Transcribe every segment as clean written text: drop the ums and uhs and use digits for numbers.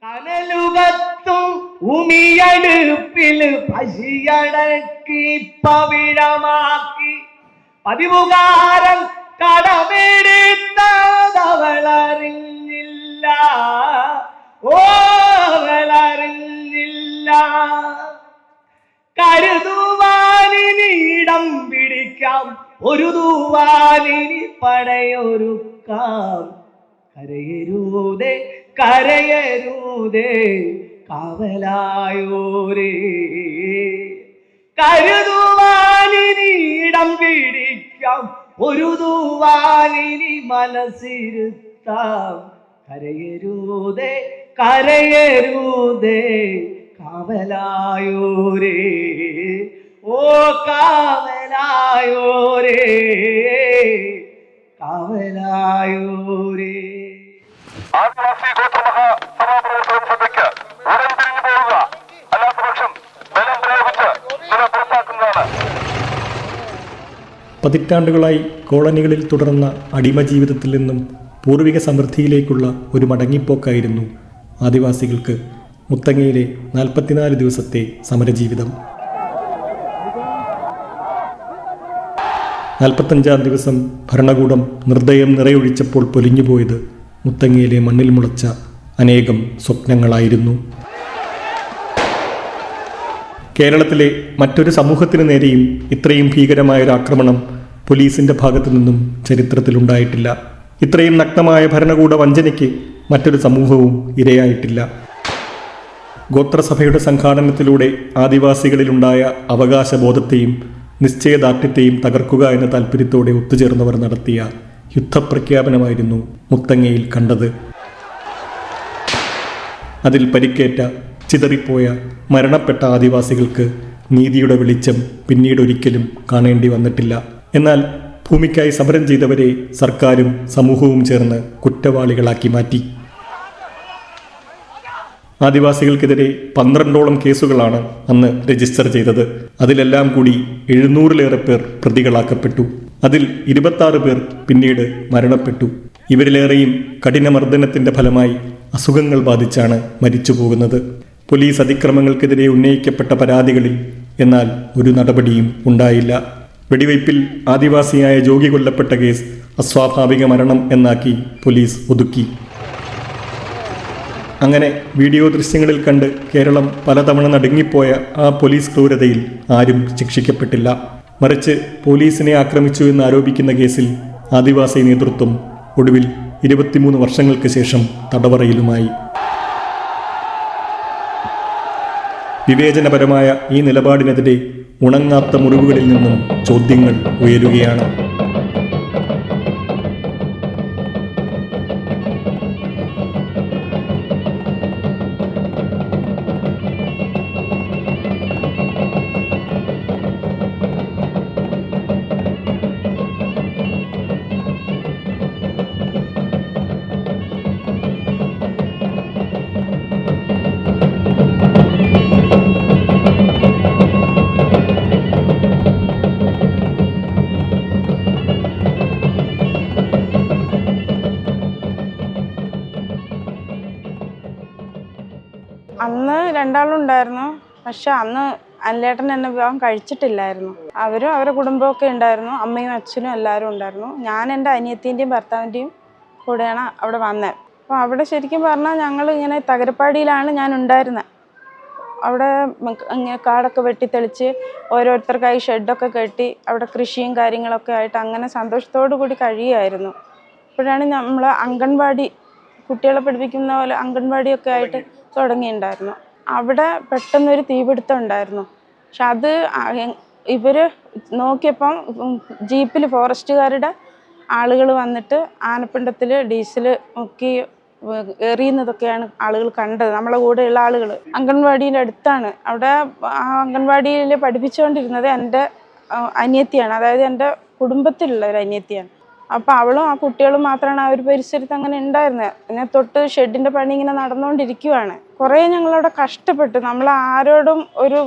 കനലുകത്തും ഉമിയടുപ്പിൽ പശിയടക്കി പവിഴമാക്കി പതിവുകാരൻ കടമെടുത്തവളറിഞ്ഞില്ല. അവളറിഞ്ഞില്ല. കരുതുവാനിനിടം പിടിക്കാം, ഒരു തൂവാനിനി പടയൊരുക്കാം. കരയരുതേ കരയരുതേ കാവലായോരേ. കരുതുവാനിനിടം പിടിക്കാം, ഒരു തൂവാനിനി മനസ്സിരുത്താം. കരയരുതേ കരയരുതേ കാവലായോരേ. ഓ കാവലായോരേ കാവലായോരേ. ആദിവാസി ഗോത്രമഹാ സമാപ്രവർത്തനം സഭയ്ക്ക് ഉടൻ പിരിഞ്ഞു പോവുക, അല്ലാത്തപക്ഷം ബലം പ്രയോഗിച്ച് നില പുറത്താക്കുന്നതാണ്. പതിറ്റാണ്ടുകളായി കോളനികളിൽ തുടർന്ന അടിമ ജീവിതത്തിൽ നിന്നും പൂർവിക സമൃദ്ധിയിലേക്കുള്ള ഒരു മടങ്ങിപ്പോക്കായിരുന്നു ആദിവാസികൾക്ക് മുത്തങ്ങയിലെ 44 ദിവസത്തെ സമരജീവിതം. 45-ാം ദിവസം ഭരണകൂടം നിർദ്ദയം നിറയൊഴിച്ചപ്പോൾ പൊലിഞ്ഞുപോയത് മുത്തങ്ങയിലെ മണ്ണിൽ മുളച്ച അനേകം സ്വപ്നങ്ങളായിരുന്നു. കേരളത്തിലെ മറ്റൊരു സമൂഹത്തിനു നേരെയും ഇത്രയും ഭീകരമായൊരാക്രമണം പോലീസിന്റെ ഭാഗത്തു നിന്നും ചരിത്രത്തിലുണ്ടായിട്ടില്ല. ഇത്രയും നഗ്നമായ ഭരണകൂട വഞ്ചനയ്ക്ക് മറ്റൊരു സമൂഹവും ഇരയായിട്ടില്ല. ഗോത്രസഭയുടെ സംഘാടനത്തിലൂടെ ആദിവാസികളിലുണ്ടായ അവകാശബോധത്തെയും നിശ്ചയദാർഢ്യത്തെയും തകർക്കുക എന്ന താൽപ്പര്യത്തോടെ ഒത്തുചേർന്നവർ നടത്തിയ യുദ്ധപ്രഖ്യാപനമായിരുന്നു മുത്തങ്ങയിൽ കണ്ടത്. അതിൽ പരിക്കേറ്റ, ചിതറിപ്പോയ, മരണപ്പെട്ട ആദിവാസികൾക്ക് നീതിയുടെ വെളിച്ചം പിന്നീടൊരിക്കലും കാണേണ്ടി വന്നിട്ടില്ല. എന്നാൽ ഭൂമിക്കായി സമരം ചെയ്തവരെ സർക്കാരും സമൂഹവും ചേർന്ന് കുറ്റവാളികളാക്കി മാറ്റി. ആദിവാസികൾക്കെതിരെ 12ഓളം കേസുകളാണ് അന്ന് രജിസ്റ്റർ ചെയ്തത്. അതിലെല്ലാം കൂടി 700-ലേറെ പേർ പ്രതികളാക്കപ്പെട്ടു. അതിൽ 26 പേർ പിന്നീട് മരണപ്പെട്ടു. ഇവരിലേറെയും കഠിനമർദ്ദനത്തിന്റെ ഫലമായി അസുഖങ്ങൾ ബാധിച്ചാണ് മരിച്ചു പോകുന്നത്. പോലീസ് അതിക്രമങ്ങൾക്കെതിരെ ഉന്നയിക്കപ്പെട്ട പരാതികളിൽ എന്നാൽ ഒരു നടപടിയും ഉണ്ടായില്ല. വെടിവയ്പിൽ ആദിവാസിയായ ജോഗി കൊല്ലപ്പെട്ട കേസ് അസ്വാഭാവിക മരണം എന്നാക്കി പോലീസ് ഒതുക്കി. അങ്ങനെ വീഡിയോ ദൃശ്യങ്ങളിൽ കണ്ട് കേരളം പലതവണ നടുങ്ങിപ്പോയ ആ പോലീസ് ക്രൂരതയിൽ ആരും ശിക്ഷിക്കപ്പെട്ടില്ല. മറിച്ച് പോലീസിനെ ആക്രമിച്ചു എന്നാരോപിക്കുന്ന കേസിൽ ആദിവാസി നേതൃത്വം ഒടുവിൽ 23 വർഷങ്ങൾക്ക് ശേഷം തടവറയിലുമായി. വിവേചനപരമായ ഈ നിലപാടിനെതിരെ ഉണങ്ങാത്ത മുറിവുകളിൽ നിന്നും ചോദ്യങ്ങൾ ഉയരുകയാണ്. അന്ന് 2 ആളുണ്ടായിരുന്നു. പക്ഷെ അന്ന് അല്ലേട്ടൻ എന്നെ വിവാഹം കഴിച്ചിട്ടില്ലായിരുന്നു. അവരും അവരുടെ കുടുംബമൊക്കെ ഉണ്ടായിരുന്നു. അമ്മയും അച്ഛനും എല്ലാവരും ഉണ്ടായിരുന്നു. ഞാൻ എൻ്റെ അനിയത്തിൻ്റെയും ഭർത്താവിൻ്റെയും കൂടെയാണ് അവിടെ വന്നത്. അപ്പോൾ അവിടെ ശരിക്കും പറഞ്ഞാൽ ഞങ്ങൾ ഇങ്ങനെ തകരപ്പാടിയിലാണ് ഞാൻ ഉണ്ടായിരുന്നത്. അവിടെ ഇങ്ങനെ കാടൊക്കെ വെട്ടിത്തെളിച്ച് ഓരോരുത്തർക്കായി ഷെഡൊക്കെ കെട്ടി അവിടെ കൃഷിയും കാര്യങ്ങളൊക്കെ ആയിട്ട് അങ്ങനെ സന്തോഷത്തോടു കൂടി കഴിയുമായിരുന്നു. അപ്പോഴാണ് നമ്മൾ അംഗൻവാടി, കുട്ടികളെ പഠിപ്പിക്കുന്ന പോലെ അംഗൻവാടിയൊക്കെ ആയിട്ട് തുടങ്ങിയിട്ടുണ്ടായിരുന്നു. അവിടെ പെട്ടെന്നൊരു തീപിടുത്തം ഉണ്ടായിരുന്നു. പക്ഷെ അത് ഇവർ നോക്കിയപ്പം ജീപ്പിൽ ഫോറസ്റ്റുകാരുടെ ആളുകൾ വന്നിട്ട് ആനപ്പിണ്ടത്തിൽ ഡീസൽ മുക്കി എറിയുന്നതൊക്കെയാണ് ആളുകൾ കണ്ടത്. നമ്മളെ കൂടെയുള്ള ആളുകൾ അംഗൻവാടിയുടെ അടുത്താണ്. അവിടെ ആ അംഗൻവാടിയിൽ പഠിപ്പിച്ചുകൊണ്ടിരുന്നത് എൻ്റെ അനിയത്തിയാണ്, അതായത് എൻ്റെ കുടുംബത്തിലുള്ള ഒരു അനിയത്തിയാണ്. അപ്പോൾ അവളും ആ കുട്ടികളും മാത്രമാണ് ആ ഒരു പരിസരത്ത് അങ്ങനെ ഉണ്ടായിരുന്നത്. പിന്നെ തൊട്ട് ഷെഡിൻ്റെ പണി ഇങ്ങനെ നടന്നുകൊണ്ടിരിക്കുവാണ്. കുറേ ഞങ്ങളവിടെ കഷ്ടപ്പെട്ടു. നമ്മൾ ആരോടും ഒരു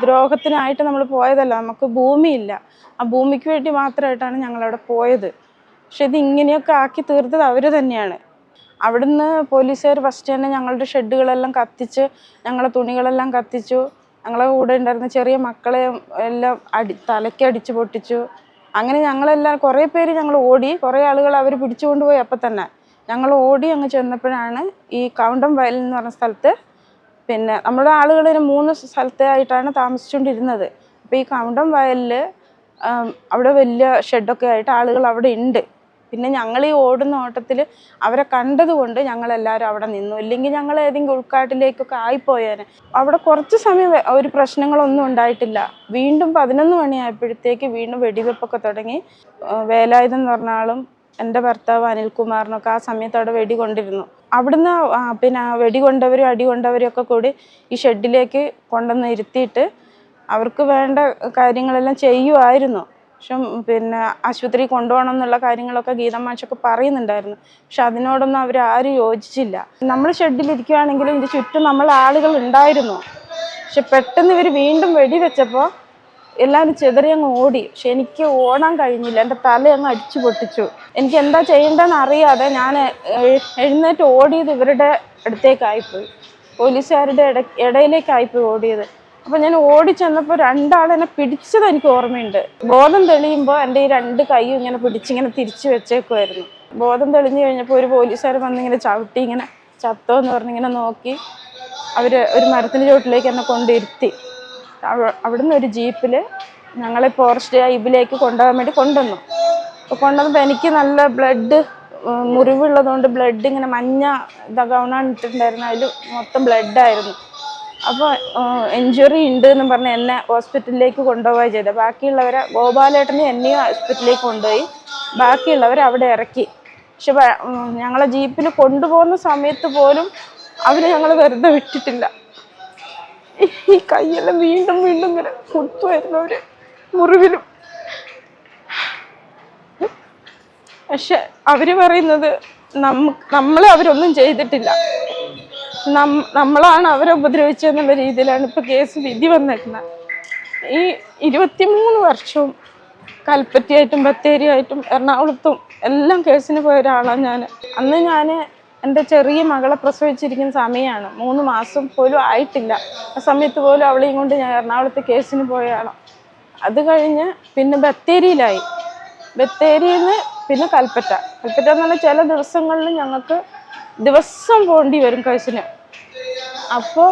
ദ്രോഹത്തിനായിട്ട് നമ്മൾ പോയതല്ല. നമുക്ക് ഭൂമിയില്ല, ആ ഭൂമിക്ക് വേണ്ടി മാത്രമായിട്ടാണ് ഞങ്ങളവിടെ പോയത്. പക്ഷെ ഇത് ഇങ്ങനെയൊക്കെ ആക്കി തീർത്തത് അവർ തന്നെയാണ്. അവിടുന്ന് പോലീസുകാർ ഫസ്റ്റ് തന്നെ ഞങ്ങളുടെ ഷെഡുകളെല്ലാം കത്തിച്ച്, ഞങ്ങളുടെ തുണികളെല്ലാം കത്തിച്ചു. ഞങ്ങളെ കൂടെ ഉണ്ടായിരുന്ന ചെറിയ മക്കളെ എല്ലാം തലയ്ക്കടിച്ച് പൊട്ടിച്ചു. അങ്ങനെ ഞങ്ങളെല്ലാം കുറേ പേര് ഞങ്ങൾ ഓടി, കുറേ ആളുകൾ അവർ പിടിച്ചുകൊണ്ട് പോയി. അപ്പം തന്നെ ഞങ്ങൾ ഓടി അങ്ങ് ചെന്നപ്പോഴാണ് ഈ കൗണ്ടം വയൽ എന്ന് പറഞ്ഞ സ്ഥലത്ത്, പിന്നെ നമ്മുടെ ആളുകൾ 3 സ്ഥലത്തായിട്ടാണ് താമസിച്ചുകൊണ്ടിരുന്നത്. അപ്പോൾ ഈ കൗണ്ടം വയലിൽ അവിടെ വലിയ ഷെഡൊക്കെ ആയിട്ട് ആളുകൾ അവിടെ ഉണ്ട്. പിന്നെ ഞങ്ങൾ ഈ ഓടുന്ന ഓട്ടത്തിൽ അവരെ കണ്ടതുകൊണ്ട് ഞങ്ങളെല്ലാവരും അവിടെ നിന്നു. ഇല്ലെങ്കിൽ ഞങ്ങൾ ഏതെങ്കിലും ഉൾക്കാട്ടിലേക്കൊക്കെ ആയിപ്പോയേനെ. അവിടെ കുറച്ച് സമയം ഒരു പ്രശ്നങ്ങളൊന്നും ഉണ്ടായിട്ടില്ല. വീണ്ടും 11 മണിയായപ്പോഴത്തേക്ക് വീണ്ടും വെടിവെപ്പൊക്കെ തുടങ്ങി. വേലായുധം എന്ന് പറഞ്ഞ ആളും എൻ്റെ ഭർത്താവ് അനിൽകുമാറിനൊക്കെ ആ സമയത്ത് അവിടെ വെടികൊണ്ടിരുന്നു. അവിടുന്ന് പിന്നെ വെടികൊണ്ടവരും അടികൊണ്ടവരും ഒക്കെ കൂടി ഈ ഷെഡിലേക്ക് കൊണ്ടുവന്ന് ഇരുത്തിയിട്ട് അവർക്ക് വേണ്ട കാര്യങ്ങളെല്ലാം ചെയ്യുമായിരുന്നു. പക്ഷെ പിന്നെ ആശുപത്രി കൊണ്ടുപോകണം എന്നുള്ള കാര്യങ്ങളൊക്കെ ഗീതമാഷൊക്കെ പറയുന്നുണ്ടായിരുന്നു. പക്ഷെ അതിനോടൊന്നും അവരാരും യോജിച്ചില്ല. നമ്മൾ ഷെഡിലിരിക്കുകയാണെങ്കിലും ഇതിന് ചുറ്റും നമ്മൾ ആളുകൾ ഉണ്ടായിരുന്നു. പക്ഷെ പെട്ടെന്ന് ഇവർ വീണ്ടും വെടിവെച്ചപ്പോൾ എല്ലാവരും ചിതറി അങ്ങ് ഓടി. പക്ഷെ എനിക്ക് ഓടാൻ കഴിഞ്ഞില്ല, എൻ്റെ തല അങ്ങ് അടിച്ചു പൊട്ടിച്ചു. എനിക്ക് എന്താ ചെയ്യേണ്ടതെന്ന് അറിയാതെ ഞാൻ എഴുന്നേറ്റ് ഓടിയത് ഇവരുടെ അടുത്തേക്കായിപ്പോയി, പോലീസുകാരുടെ ഇടയിലേക്കായിപ്പോയി ഓടിയത്. അപ്പോൾ ഞാൻ ഓടി ചെന്നപ്പോൾ 2 ആൾ എന്നെ പിടിച്ചത് എനിക്ക് ഓർമ്മയുണ്ട്. ബോധം തെളിയുമ്പോൾ എൻ്റെ ഈ 2 കൈയും ഇങ്ങനെ പിടിച്ചിങ്ങനെ തിരിച്ചു വെച്ചേക്കുമായിരുന്നു. ബോധം തെളിഞ്ഞു കഴിഞ്ഞപ്പോൾ ഒരു പോലീസുകാർ വന്നിങ്ങനെ ചവിട്ടി ഇങ്ങനെ ചത്തോ എന്ന് പറഞ്ഞിങ്ങനെ നോക്കി അവർ ഒരു മരത്തിൻ്റെ ചുവട്ടിലേക്ക് എന്നെ കൊണ്ടിരുത്തി. അവിടുന്ന് ഒരു ജീപ്പിൽ ഞങ്ങളെ ഫോറസ്റ്റ് ഐബിലേക്ക് കൊണ്ടുപോകാൻ വേണ്ടി കൊണ്ടുവന്നു. അപ്പോൾ കൊണ്ടുവന്നപ്പോൾ എനിക്ക് നല്ല ബ്ലഡ് മുറിവുള്ളതുകൊണ്ട് ബ്ലഡ് ഇങ്ങനെ മഞ്ഞ ഗൗണാണ് ഇട്ടിട്ടുണ്ടായിരുന്നു, അതിൽ മൊത്തം ബ്ലഡായിരുന്നു. അപ്പോൾ ഇഞ്ചുറി ഉണ്ട് എന്ന് പറഞ്ഞ് എന്നെ ഹോസ്പിറ്റലിലേക്ക് കൊണ്ടുപോവുക ചെയ്തത്. ബാക്കിയുള്ളവരെ ഗോപാലേട്ടനെ എന്നെയും ഹോസ്പിറ്റലിലേക്ക് കൊണ്ടുപോയി, ബാക്കിയുള്ളവരെ അവിടെ ഇറക്കി. പക്ഷെ ഞങ്ങളെ ജീപ്പിൽ കൊണ്ടുപോകുന്ന സമയത്ത് പോലും അവർ ഞങ്ങൾ വെറുതെ വിട്ടിട്ടില്ല. ഈ കൈയെല്ലാം വീണ്ടും വീണ്ടും ഇങ്ങനെ കുത്തുമായിരുന്നു അവർ മുറിവിലും. പക്ഷെ അവർ പറയുന്നത് നമ്മളെ അവരൊന്നും ചെയ്തിട്ടില്ല, നമ്മളാണ് അവരെ ഉപദ്രവിച്ചതെന്നുള്ള രീതിയിലാണ് ഇപ്പോൾ കേസ് വിധി വന്നേക്കുന്നത്. ഈ 23 വർഷവും കൽപ്പറ്റയായിട്ടും ബത്തേരിയായിട്ടും എറണാകുളത്തും എല്ലാം കേസിന് പോയ ഒരാളാണ് ഞാൻ. അന്ന് ഞാൻ എൻ്റെ ചെറിയ മകളെ പ്രസവിച്ചിരിക്കുന്ന സമയമാണ്, 3 മാസം പോലും ആയിട്ടില്ല. ആ സമയത്ത് പോലും അവളെയും കൊണ്ട് ഞാൻ എറണാകുളത്ത് കേസിന് പോയ ആളാണ്. അത് കഴിഞ്ഞ് പിന്നെ ബത്തേരിയിലായി, ബത്തേരിയിൽ നിന്ന് പിന്നെ കൽപ്പറ്റ എന്ന് പറഞ്ഞാൽ ചില ദിവസങ്ങളിൽ ഞങ്ങൾക്ക് ദിവസം പോകേണ്ടി വരും കേസിന്. അപ്പോൾ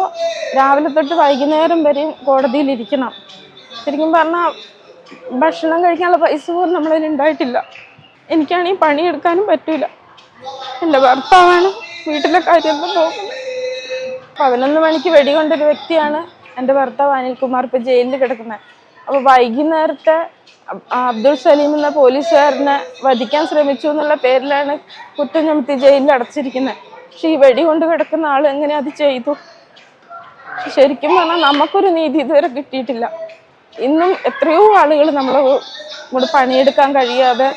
രാവിലെ തൊട്ട് വൈകുന്നേരം വരെയും കോടതിയിലിരിക്കണം. ശരിക്കും പറഞ്ഞാൽ ഭക്ഷണം കഴിക്കാനുള്ള പൈസ പോലും നമ്മളതിൽ ഉണ്ടായിട്ടില്ല. എനിക്കാണെങ്കിൽ പണിയെടുക്കാനും പറ്റൂല. എൻ്റെ ഭർത്താവാണ് വീട്ടിലെ കാര്യമൊന്നും നോക്കുന്നത്. 11 മണിക്ക് വെടികൊണ്ടൊരു വ്യക്തിയാണ് എൻ്റെ ഭർത്താവ് അനിൽകുമാർ, ഇപ്പോൾ ജയിലിൽ കിടക്കുന്നത്. അപ്പോൾ വൈകുന്നേരത്തെ അബ്ദുൾ സലീം എന്ന പോലീസുകാരനെ വധിക്കാൻ ശ്രമിച്ചു എന്നുള്ള പേരിലാണ് കുറ്റം ചുമത്തി ജയിലിൽ അടച്ചിരിക്കുന്നത്. പക്ഷെ ഈ വെടികൊണ്ട് കിടക്കുന്ന ആൾ എങ്ങനെ അത് ചെയ്തു? ശരിക്കും പറഞ്ഞാൽ നമുക്കൊരു നീതി ഇതുവരെ കിട്ടിയിട്ടില്ല. ഇന്നും എത്രയോ ആളുകൾ നമ്മളെ കൂടെ പണിയെടുക്കാൻ കഴിയാതെ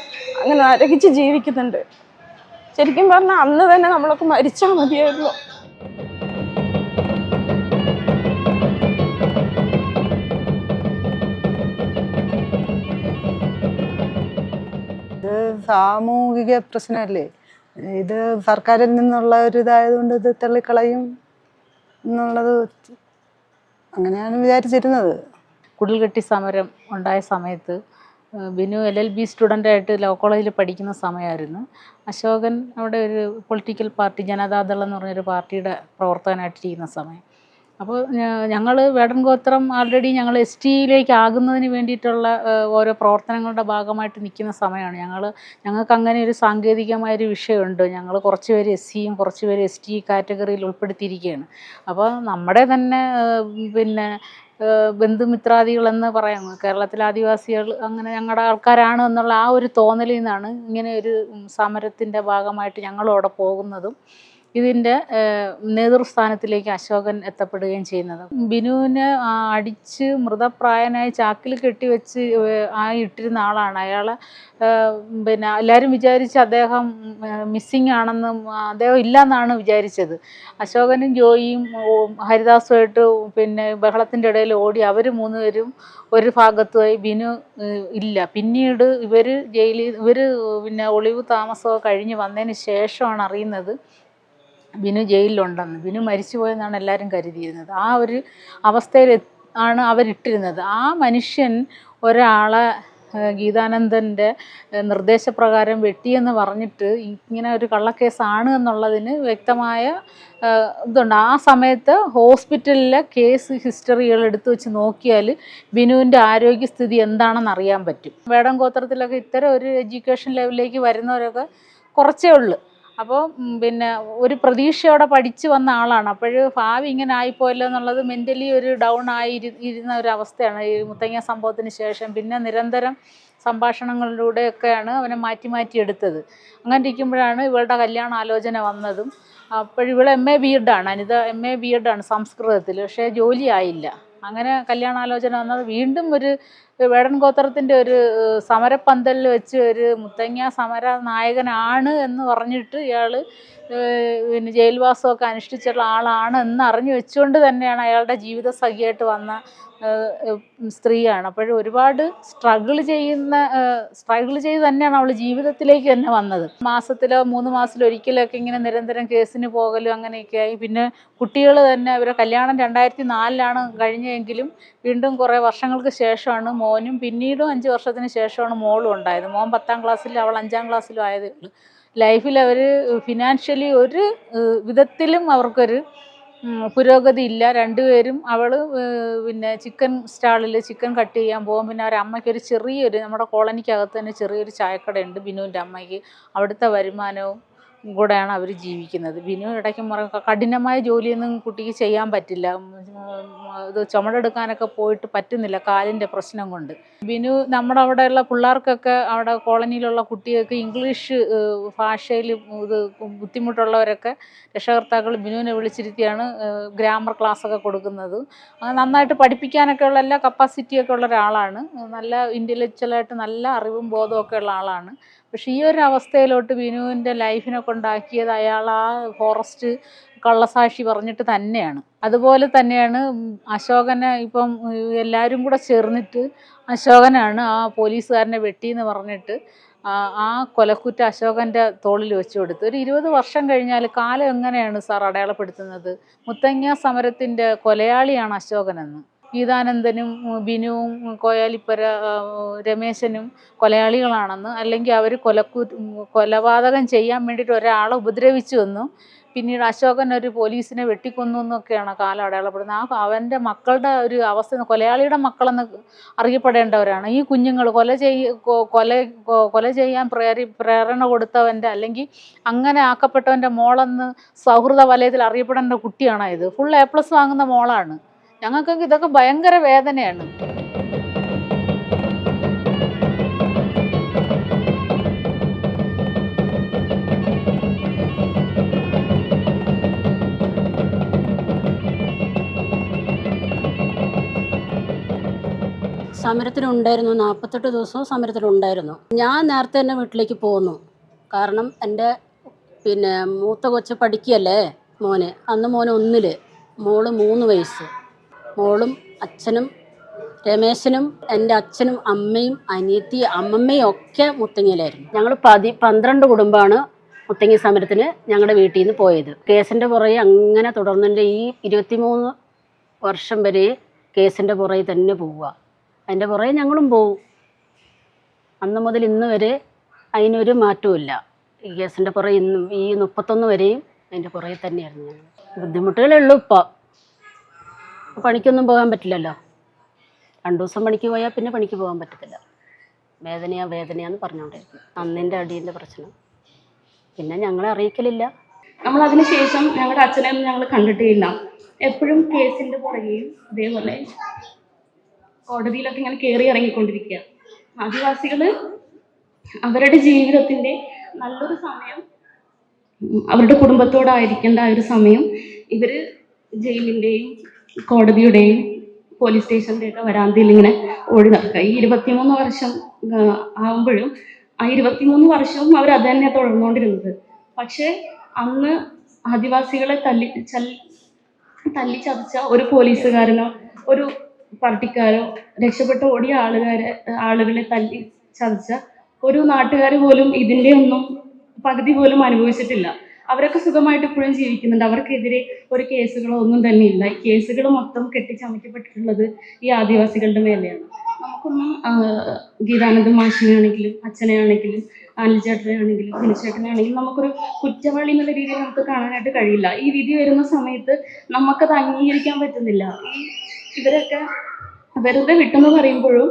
അങ്ങനെ നരകിച്ച് ജീവിക്കുന്നുണ്ട്. ശരിക്കും പറഞ്ഞാൽ അന്ന് തന്നെ നമ്മളൊക്കെ മരിച്ചാൽ മതിയായിരുന്നു. ഇത് സാമൂഹിക പ്രശ്നമല്ലേ, ഇത് സർക്കാരിൽ നിന്നുള്ള ഒരു ഇതായതുകൊണ്ട് ഇത് തള്ളിക്കളയും എന്നുള്ളത് അങ്ങനെയാണ് വിചാരിച്ചിരുന്നത്. കുടിൽകെട്ടി സമരം ഉണ്ടായ സമയത്ത് ബിനു LLB സ്റ്റുഡൻ്റായിട്ട് ലോ കോളേജിൽ പഠിക്കുന്ന സമയമായിരുന്നു. അശോകൻ അവിടെ ഒരു പൊളിറ്റിക്കൽ പാർട്ടി ജനതാദൾ എന്ന് പറഞ്ഞൊരു പാർട്ടിയുടെ പ്രവർത്തകനായിട്ടിരിക്കുന്ന സമയം. അപ്പോൾ ഞങ്ങൾ വേടൻ ഗോത്രം ആൾറെഡി ഞങ്ങൾ ST ആകുന്നതിന് വേണ്ടിയിട്ടുള്ള ഓരോ പ്രവർത്തനങ്ങളുടെ ഭാഗമായിട്ട് നിൽക്കുന്ന സമയമാണ്. ഞങ്ങൾക്ക് അങ്ങനെ ഒരു സാങ്കേതികമായൊരു വിഷയമുണ്ട്. ഞങ്ങൾ കുറച്ച് പേര് SCയും കുറച്ച് പേര് ST കാറ്റഗറിയിൽ ഉൾപ്പെടുത്തിയിരിക്കുകയാണ്. അപ്പോൾ നമ്മുടെ തന്നെ പിന്നെ ബന്ധുമിത്രാദികളെന്ന് പറയാം, കേരളത്തിലെ ആദിവാസികൾ അങ്ങനെ ഞങ്ങളുടെ ആൾക്കാരാണ് എന്നുള്ള ആ ഒരു തോന്നലിൽ നിന്നാണ് ഇങ്ങനെ ഒരു സമരത്തിൻ്റെ ഭാഗമായിട്ട് ഞങ്ങളും അവിടെ പോകുന്നതും ഇതിൻ്റെ നേതൃസ്ഥാനത്തിലേക്ക് അശോകൻ എത്തപ്പെടുകയും ചെയ്യുന്നത്. ബിനുവിനെ അടിച്ച് മൃതപ്രായനായി ചാക്കിൽ കെട്ടിവെച്ച് ഇട്ടിരുന്ന ആളാണ്. അയാളെ പിന്നെ എല്ലാവരും വിചാരിച്ച് അദ്ദേഹം മിസ്സിങ് ആണെന്നും അദ്ദേഹം ഇല്ലയെന്നാണ് വിചാരിച്ചത്. അശോകനും ജോയിയും ഹരിദാസുമായിട്ട് പിന്നെ ബഹളത്തിൻ്റെ ഇടയിൽ ഓടി അവർ 3 പേരും ഒരു ഭാഗത്തുമായി. ബിനു ഇല്ല. പിന്നീട് ഇവർ പിന്നെ ഒളിവ് താമസമൊക്കെ കഴിഞ്ഞ് വന്നതിന് ശേഷമാണ് അറിയുന്നത് ബിനു ജയിലിലുണ്ടെന്ന്. ബിനു മരിച്ചുപോയെന്നാണ് എല്ലാവരും കരുതിയിരുന്നത്. ആ ഒരു അവസ്ഥയിൽ ആണ് അവരിട്ടിരുന്നത്. ആ മനുഷ്യൻ ഒരാളെ ഗീതാനന്ദൻ്റെ നിർദ്ദേശപ്രകാരം വെട്ടിയെന്ന് പറഞ്ഞിട്ട് ഇങ്ങനെ ഒരു കള്ളക്കേസാണ് എന്നുള്ളതിന് വ്യക്തമായ ഇതുണ്ട്. ആ സമയത്ത് ഹോസ്പിറ്റലിലെ കേസ് ഹിസ്റ്ററികൾ എടുത്തു വെച്ച് നോക്കിയാൽ ബിനുവിൻ്റെ ആരോഗ്യസ്ഥിതി എന്താണെന്ന് അറിയാൻ പറ്റും. വേടൻ ഗോത്രത്തിലൊക്കെ ഇത്തരം ഒരു എഡ്യൂക്കേഷൻ ലെവലിലേക്ക് വരുന്നവരൊക്കെ കുറച്ചേ ഉള്ളൂ. അപ്പോൾ പിന്നെ ഒരു പ്രതീക്ഷയോടെ പഠിച്ച് വന്ന ആളാണ്. അപ്പോൾ ഭാവി ഇങ്ങനെ ആയിപ്പോയല്ലോ എന്നുള്ളത് മെൻ്റലി ഒരു ഡൗൺ ഇരുന്ന ഒരു അവസ്ഥയാണ് ഈ മുത്തങ്ങ സംഭവത്തിന് ശേഷം. പിന്നെ നിരന്തരം സംഭാഷണങ്ങളിലൂടെയൊക്കെയാണ് അവനെ മാറ്റി എടുത്തത്. അങ്ങനെ ഇരിക്കുമ്പോഴാണ് ഇവളുടെ കല്യാണാലോചന വന്നതും. ഇവൾ MA B.Ed ആണ്, അനിത MA B.Ed ആണ് സംസ്കൃതത്തിൽ. പക്ഷേ ജോലി ആയില്ല. അങ്ങനെ കല്യാണാലോചന വന്നത് വീണ്ടും ഒരു വേടൻ ഗോത്രത്തിൻ്റെ ഒരു സമരപ്പന്തലിൽ വെച്ച് ഒരു മുത്തങ്ങ സമര നായകനാണ് എന്ന് പറഞ്ഞിട്ട് ഇയാൾ പിന്നെ ജയിൽവാസമൊക്കെ അനുഷ്ഠിച്ചിട്ടുള്ള ആളാണ് എന്ന് അറിഞ്ഞു വെച്ചുകൊണ്ട് തന്നെയാണ് അയാളുടെ ജീവിത സഖിയായിട്ട് വന്ന സ്ത്രീയാണ്. അപ്പോഴും ഒരുപാട് സ്ട്രഗിൾ ചെയ്ത് തന്നെയാണ് അവൾ ജീവിതത്തിലേക്ക് തന്നെ വന്നത്. മാസത്തിലോ 3 മാസത്തിലോ ഒരിക്കലൊക്കെ ഇങ്ങനെ നിരന്തരം കേസിന് പോകലും അങ്ങനെയൊക്കെയായി. പിന്നെ കുട്ടികൾ തന്നെ അവരെ കല്യാണം 2004 കഴിഞ്ഞെങ്കിലും വീണ്ടും കുറേ വർഷങ്ങൾക്ക് ശേഷമാണ് മോനും പിന്നീടും 5 വർഷത്തിന് ശേഷമാണ് മോളും ഉണ്ടായത്. മോൻ 10ാം ക്ലാസ്സിലും അവൾ 5ാം ക്ലാസ്സിലും ആയതേ ഉള്ളൂ. ലൈഫിൽ അവർ ഫിനാൻഷ്യലി ഒരു വിധത്തിലും അവർക്കൊരു പുരോഗതി ഇല്ല. 2 പേരും അവൾ പിന്നെ ചിക്കൻ സ്റ്റാളിൽ ചിക്കൻ കട്ട് ചെയ്യാൻ പോകും. പിന്നെ അവരുടെ അമ്മയ്ക്കൊരു ചെറിയൊരു നമ്മുടെ കോളനിക്കകത്ത് തന്നെ ചെറിയൊരു ചായക്കടയുണ്ട് ബിനുവിൻ്റെ അമ്മയ്ക്ക്. അവിടുത്തെ വരുമാനവും കൂടെയാണ് അവർ ജീവിക്കുന്നത്. ബിനു ഇടയ്ക്ക് കഠിനമായ ജോലിയൊന്നും കുട്ടിക്ക് ചെയ്യാൻ പറ്റില്ല. ഇത് ചുമടെടുക്കാനൊക്കെ പോയിട്ട് പറ്റുന്നില്ല കാലിൻ്റെ പ്രശ്നം കൊണ്ട്. ബിനു നമ്മുടെ അവിടെയുള്ള പിള്ളേർക്കൊക്കെ അവിടെ കോളനിയിലുള്ള കുട്ടികൾക്ക് ഇംഗ്ലീഷ് ഭാഷയിൽ ഇത് ബുദ്ധിമുട്ടുള്ളവരൊക്കെ രക്ഷകർത്താക്കൾ ബിനുവിനെ വിളിച്ചിരുത്തിയാണ് ഗ്രാമർ ക്ലാസ്സൊക്കെ കൊടുക്കുന്നത്. നന്നായിട്ട് പഠിപ്പിക്കാനൊക്കെ ഉള്ള എല്ലാ കപ്പാസിറ്റിയൊക്കെ ഉള്ള ഒരാളാണ്. നല്ല ഇൻ്റലക്ച്വലായിട്ട് നല്ല അറിവും ബോധമൊക്കെ ഉള്ള ആളാണ്. പക്ഷേ ഈ ഒരു അവസ്ഥയിലോട്ട് ബിനുവിൻ്റെ ലൈഫിനെ കൊണ്ടാക്കിയത് അയാൾ ആ ഫോറസ്റ്റ് കള്ളസാക്ഷി പറഞ്ഞിട്ട് തന്നെയാണ്. അതുപോലെ തന്നെയാണ് അശോകനെ ഇപ്പം എല്ലാവരും കൂടെ ചേർന്നിട്ട് അശോകനാണ് ആ പോലീസുകാരനെ വെട്ടിയെന്ന് പറഞ്ഞിട്ട് ആ കൊലക്കുറ്റ അശോകൻ്റെ തോളിൽ വെച്ച് കൊടുത്തു. ഒരു 20 വർഷം കഴിഞ്ഞാൽ കാലം എങ്ങനെയാണ് സാർ അടയാളപ്പെടുത്തുന്നത്? മുത്തങ്ങ സമരത്തിൻ്റെ കൊലയാളിയാണ് അശോകനെന്ന്. ഗീതാനന്ദനും ബിനുവും കോയാലിപ്പര രമേശനും കൊലയാളികളാണെന്ന്, അല്ലെങ്കിൽ അവർ കൊലപാതകം ചെയ്യാൻ വേണ്ടിയിട്ട് ഒരാളെ ഉപദ്രവിച്ചുവെന്നും പിന്നീട് അശോകൻ ഒരു പോലീസിനെ വെട്ടിക്കൊന്നു എന്നൊക്കെയാണ് കാലം അടയാളപ്പെടുന്നത്. അവൻ്റെ മക്കളുടെ ഒരു അവസ്ഥ, കൊലയാളിയുടെ മക്കളെന്ന് അറിയപ്പെടേണ്ടവരാണ് ഈ കുഞ്ഞുങ്ങൾ. കൊല ചെയ്യാൻ പ്രേരണ കൊടുത്തവൻ്റെ അല്ലെങ്കിൽ അങ്ങനെ ആക്കപ്പെട്ടവൻ്റെ മോളെന്ന് സൗഹൃദ വലയത്തിൽ അറിയപ്പെടേണ്ട കുട്ടിയാണ് ഇത്. ഫുൾ A+ വാങ്ങുന്ന മോളാണ്. ഞങ്ങൾക്കൊക്കെ ഇതൊക്കെ ഭയങ്കര വേദനയാണ്. സമരത്തിനുണ്ടായിരുന്നു, 48 ദിവസവും സമരത്തിനുണ്ടായിരുന്നു. ഞാൻ നേരത്തെ തന്നെ വീട്ടിലേക്ക് പോന്നു. കാരണം എൻ്റെ പിന്നെ മൂത്ത കൊച്ച് പഠിക്കുകയല്ലേ മോന്. അന്ന് മോന് 1-ൽ, മോള് 3 വയസ്സ്. മോളും അച്ഛനും രമേശനും എൻ്റെ അച്ഛനും അമ്മയും അനിയത്തി അമ്മമ്മയും ഒക്കെ മുത്തങ്ങയിലായിരുന്നു. ഞങ്ങൾ 12 കുടുംബമാണ് മുത്തങ്ങ സമരത്തിന് ഞങ്ങളുടെ വീട്ടിൽ നിന്ന് പോയത്. കേസിൻ്റെ പുറകെ അങ്ങനെ തുടർന്നതിൻ്റെ ഈ 23 വർഷം വരെ കേസിൻ്റെ പുറകെ തന്നെ പോവുക. അതിൻ്റെ പുറകെ ഞങ്ങളും പോവും. അന്ന് മുതൽ ഇന്ന് വരെ അതിനൊരു മാറ്റവുമില്ല. ഈ കേസിൻ്റെ പുറകെ ഇന്നും ഈ 31 വരെയും അതിൻ്റെ പുറകെ തന്നെയായിരുന്നു ഞങ്ങൾ. ബുദ്ധിമുട്ടുകളേ ഉള്ളൂ. ഇപ്പോൾ പണിക്കൊന്നും പോകാൻ പറ്റില്ലല്ലോ. 2 ദിവസം പണിക്ക് പോയാൽ പിന്നെ പണിക്ക് പോകാൻ പറ്റത്തില്ല. വേദനയാന്ന് പറഞ്ഞുകൊണ്ടിരിക്കും. അന്നിൻ്റെ അടീൻ്റെ പ്രശ്നം പിന്നെ ഞങ്ങളെ അറിയിക്കലില്ല. നമ്മളതിന് ശേഷം ഞങ്ങളുടെ അച്ഛനെയൊന്നും ഞങ്ങൾ കണ്ടിട്ടില്ല. എപ്പോഴും കേസിൻ്റെ പുറകെയും ഇതേപോലെ കോടതിയിലൊക്കെ ഇങ്ങനെ കയറി ഇറങ്ങിക്കൊണ്ടിരിക്കുക. ആദിവാസികൾ അവരുടെ ജീവിതത്തിൻ്റെ നല്ലൊരു സമയം അവരുടെ കുടുംബത്തോടായിരിക്കേണ്ട ആ ഒരു സമയം ഇവർ ജയിലിൻ്റെയും കോടതിയുടെയും പോലീസ് സ്റ്റേഷൻ്റെയൊക്കെ വരാന്തയിൽ ഇങ്ങനെ ഓടി നടക്കുക. ഈ 23 വർഷം ആകുമ്പോഴും ആ 23 വർഷവും അവർ അത് തന്നെ തുടർന്നുകൊണ്ടിരുന്നത്. പക്ഷേ അന്ന് ആദിവാസികളെ തല്ലിച്ചതച്ച ഒരു പോലീസുകാരനോ ഒരു പാർട്ടിക്കാരോ രക്ഷപ്പെട്ട് ഓടിയ ആളുകളെ തല്ലി ചതച്ച ഒരു നാട്ടുകാർ പോലും ഇതിൻ്റെ ഒന്നും പകുതി പോലും അനുഭവിച്ചിട്ടില്ല. അവരൊക്കെ സുഖമായിട്ട് ഇപ്പോഴും ജീവിക്കുന്നുണ്ട്. അവർക്കെതിരെ ഒരു കേസുകളോ ഒന്നും തന്നെ ഇല്ല. ഈ കേസുകൾ മൊത്തം കെട്ടിച്ചമയ്ക്കപ്പെട്ടിട്ടുള്ളത് ഈ ആദിവാസികളുടെ മേലെയാണ്. നമുക്കൊന്നും ഗീതാനന്ദ മാഷിനെയാണെങ്കിലും അച്ഛനെയാണെങ്കിലും അനിൽചേട്ടനെയാണെങ്കിലും ദിനചേട്ടനെയാണെങ്കിലും നമുക്കൊരു കുറ്റവാളി എന്നുള്ള രീതിയിൽ നമുക്ക് കാണാനായിട്ട് കഴിയില്ല. ഈ വിധി വരുന്ന സമയത്ത് നമുക്കത് അംഗീകരിക്കാൻ പറ്റുന്നില്ല. ഇവരൊക്കെ വെറുതെ വിട്ടെന്ന് പറയുമ്പോഴും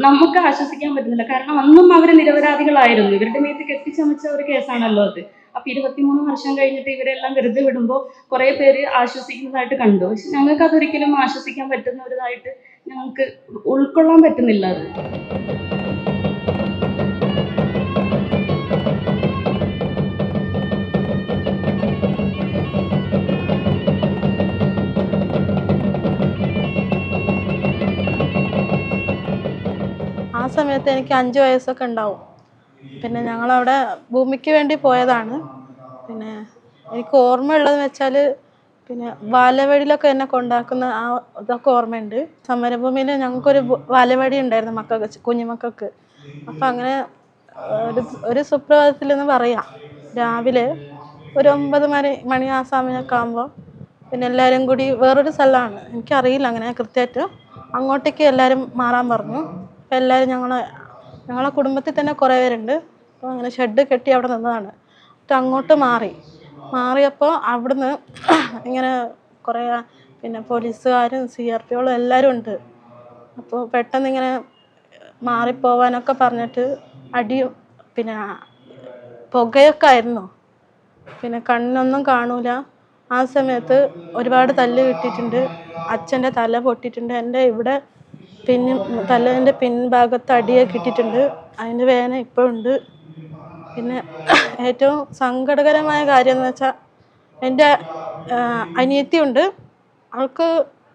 നമുക്ക് ആശ്വസിക്കാൻ പറ്റുന്നില്ല. കാരണം അന്നും അവർ നിരപരാധികളായിരുന്നു. ഇവരുടെ മേത്ത് കെട്ടിച്ചമച്ച ഒരു കേസാണല്ലോ അത്. അപ്പം 23 വർഷം കഴിഞ്ഞിട്ട് ഇവരെല്ലാം വെറുതെ വിടുമ്പോൾ കുറേ പേര് ആശ്വസിക്കുന്നതായിട്ട് കണ്ടു. പക്ഷെ ഞങ്ങൾക്ക് അതൊരിക്കലും ആശ്വസിക്കാൻ പറ്റുന്ന ഒരിതായിട്ട് ഞങ്ങൾക്ക് ഉൾക്കൊള്ളാൻ പറ്റുന്നില്ല അത്. ആ സമയത്ത് എനിക്ക് 5 വയസ്സൊക്കെ ഉണ്ടാവും. പിന്നെ ഞങ്ങളവിടെ ഭൂമിക്ക് വേണ്ടി പോയതാണ്. പിന്നെ എനിക്ക് ഓർമ്മയുള്ളതെന്ന് വെച്ചാൽ പിന്നെ ബാലവടിയിലൊക്കെ എന്നെ കൊണ്ടാക്കുന്ന ആ ഇതൊക്കെ ഓർമ്മയുണ്ട്. സമരഭൂമിയിൽ ഞങ്ങൾക്കൊരു ബാലവടി ഉണ്ടായിരുന്നു മക്കൾക്ക്, കുഞ്ഞുമക്കൾക്ക്. അപ്പം അങ്ങനെ ഒരു സുപ്രഭാതത്തിലെന്ന് പറയാം, രാവിലെ ഒരു 9 മണി ആ സമയമൊക്കെ ആകുമ്പോൾ പിന്നെ എല്ലാവരും കൂടി വേറൊരു സ്ഥലമാണ്, എനിക്കറിയില്ല അങ്ങനെ കൃത്യമായിട്ട്, അങ്ങോട്ടേക്ക് എല്ലാവരും മാറാൻ പറഞ്ഞു. അപ്പോൾ എല്ലാവരും ഞങ്ങളെ കുടുംബത്തിൽ തന്നെ കുറേ പേരുണ്ട്. അപ്പോൾ അങ്ങനെ ഷെഡ് കെട്ടി അവിടെ നിന്നതാണ്. എന്നിട്ട് അങ്ങോട്ട് മാറിയപ്പോൾ അവിടുന്ന് ഇങ്ങനെ കുറേ പിന്നെ പോലീസുകാരും CRPകളും എല്ലാവരും ഉണ്ട്. അപ്പോൾ പെട്ടെന്ന് ഇങ്ങനെ മാറിപ്പോവാനൊക്കെ പറഞ്ഞിട്ട് അടിയും പിന്നെ പുകയൊക്കെ ആയിരുന്നു. പിന്നെ കണ്ണൊന്നും കാണൂല. ആ സമയത്ത് ഒരുപാട് തല്ല് കിട്ടിയിട്ടുണ്ട്. അച്ഛൻ്റെ തല പൊട്ടിയിട്ടുണ്ട്. എൻ്റെ ഇവിടെ തലേൻ്റെ പിൻഭാഗത്ത് അടിയൊക്കെ കിട്ടിയിട്ടുണ്ട്. അതിൻ്റെ വേദന ഇപ്പോഴുണ്ട്. പിന്നെ ഏറ്റവും സങ്കടകരമായ കാര്യം എന്ന് വെച്ചാൽ എൻ്റെ അനിയത്തിയുണ്ട്. അവൾക്ക്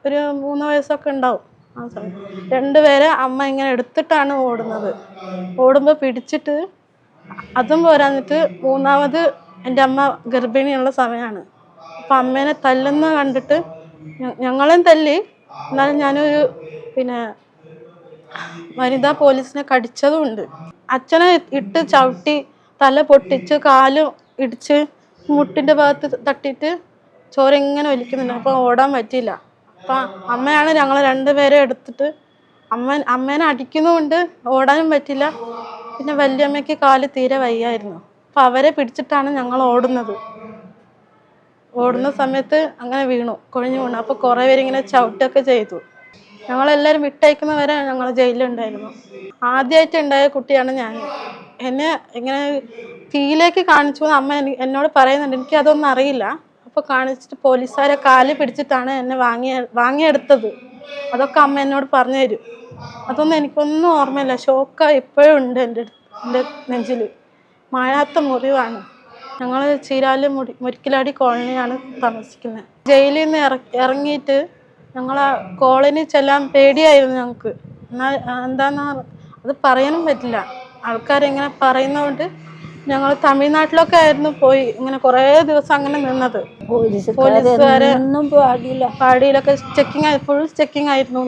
ഒരു 3 വയസ്സൊക്കെ ഉണ്ടാവും ആ സമയം. 2 പേരെ അമ്മ ഇങ്ങനെ എടുത്തിട്ടാണ് ഓടുന്നത്. ഓടുമ്പോൾ പിടിച്ചിട്ട് അതും പോരാന്നിട്ട് 3ാമത് എൻ്റെ അമ്മ ഗർഭിണിയുള്ള സമയമാണ്. അപ്പം അമ്മേനെ തല്ലുന്ന കണ്ടിട്ട് ഞങ്ങളെയും തല്ലി. എന്നാലും ഞാനൊരു പിന്നെ വനിതാ പോലീസിനെ കടിച്ചതുമുണ്ട്. അച്ഛനെ ഇട്ട് ചവിട്ടി തല പൊട്ടിച്ച് കാലും ഇടിച്ച് മുട്ടിൻ്റെ ഭാഗത്ത് തട്ടിയിട്ട് ചോര ഇങ്ങനെ വലിക്കുന്നുണ്ട്. അപ്പോൾ ഓടാൻ പറ്റിയില്ല. അപ്പം അമ്മയാണ് ഞങ്ങൾ 2 പേരെ എടുത്തിട്ട് അമ്മേനെ അടിക്കുന്നുമുണ്ട്, ഓടാനും പറ്റില്ല. പിന്നെ വല്യമ്മയ്ക്ക് കാല് തീരെ വയ്യായിരുന്നു. അപ്പം അവരെ പിടിച്ചിട്ടാണ് ഞങ്ങൾ ഓടുന്ന സമയത്ത് അങ്ങനെ കുഴഞ്ഞു വീണു. അപ്പോൾ കുറേ പേരിങ്ങനെ ചവിട്ടൊക്കെ ചെയ്തു. ഞങ്ങളെല്ലാവരും വിട്ടയക്കുന്നവരെ ഞങ്ങൾ ജയിലിലുണ്ടായിരുന്നു. ആദ്യമായിട്ട് ഉണ്ടായ കുട്ടിയാണ് ഞാൻ. എന്നെ ഇങ്ങനെ തീയിലേക്ക് കാണിച്ചു അമ്മ എന്നോട് പറയുന്നുണ്ട്. എനിക്കതൊന്നും അറിയില്ല. അപ്പോൾ കാണിച്ചിട്ട് പോലീസുകാരെ കാല് പിടിച്ചിട്ടാണ് എന്നെ വാങ്ങിയെടുത്തത്. അതൊക്കെ അമ്മ എന്നോട് പറഞ്ഞു തരും. അതൊന്നും എനിക്കൊന്നും ഓർമ്മയില്ല. ഷോക്കായി ഇപ്പോഴും ഉണ്ട് എൻ്റെ നെഞ്ചിൽ. മായാത്ത മുറിവാണ്. ഞങ്ങൾ ചീരാല് മുരിക്കിലാടി കോളനിയാണ് താമസിക്കുന്നത്. ജയിലിൽ നിന്ന് ഇറങ്ങിയിട്ട് ഞങ്ങൾ കോളനി ചെല്ലാൻ പേടിയായിരുന്നു ഞങ്ങൾക്ക്. എന്നാൽ എന്താണെന്ന് അത് പറയാനും പറ്റില്ല. ആൾക്കാരിങ്ങനെ പറയുന്നതുകൊണ്ട് ഞങ്ങൾ തമിഴ്നാട്ടിലൊക്കെ ആയിരുന്നു പോയി ഇങ്ങനെ കുറേ ദിവസം അങ്ങനെ നിന്നത്. പോലീസുകാരെ പാടിയിലൊക്കെ ഫുൾ ചെക്കിങ് ആയിരുന്നു.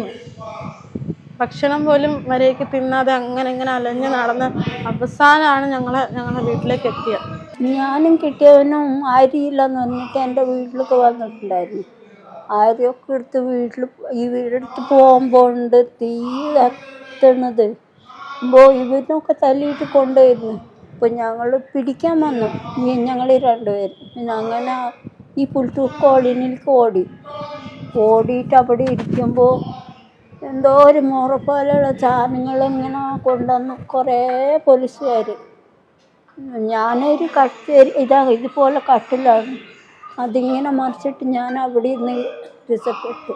ഭക്ഷണം പോലും മര്യാദയ്ക്ക് തിന്നാതെ അങ്ങനെ അലഞ്ഞ് നടന്ന് അവസാനമാണ് ഞങ്ങളെ വീട്ടിലേക്ക് എത്തിയത്. ഞാനും കിട്ടിയവനും അരിയില്ലെന്ന് പറഞ്ഞിട്ട് എൻ്റെ വീട്ടിലൊക്കെ വന്നിട്ടുണ്ടായിരുന്നു. അരിയൊക്കെ എടുത്ത് വീടെടുത്ത് പോകുമ്പോൾ ഉണ്ട് തീ കത്തുന്നത്. ഇവരൊക്കെ തല്ലിയിട്ട് കൊണ്ടുവരുന്നു. അപ്പോൾ ഞങ്ങൾ പിടിക്കാൻ വന്നു. ഞങ്ങൾ 2 പേര്. പിന്നെ അങ്ങനെ ഈ പുൽത്തൂർ കോളനിയിലേക്ക് ഓടിയിട്ട് അവിടെ ഇരിക്കുമ്പോൾ എന്തോ ഒരു മുറ പോലെയുള്ള സാധനങ്ങളിങ്ങനെ കൊണ്ടുവന്ന് കുറേ പോലീസുകാർ. ഞാനൊരു ഇതുപോലെ കട്ടിലാണ്. അതിങ്ങനെ മറിച്ചിട്ട് ഞാൻ അവിടെ നിന്ന് രക്ഷപ്പെട്ടു.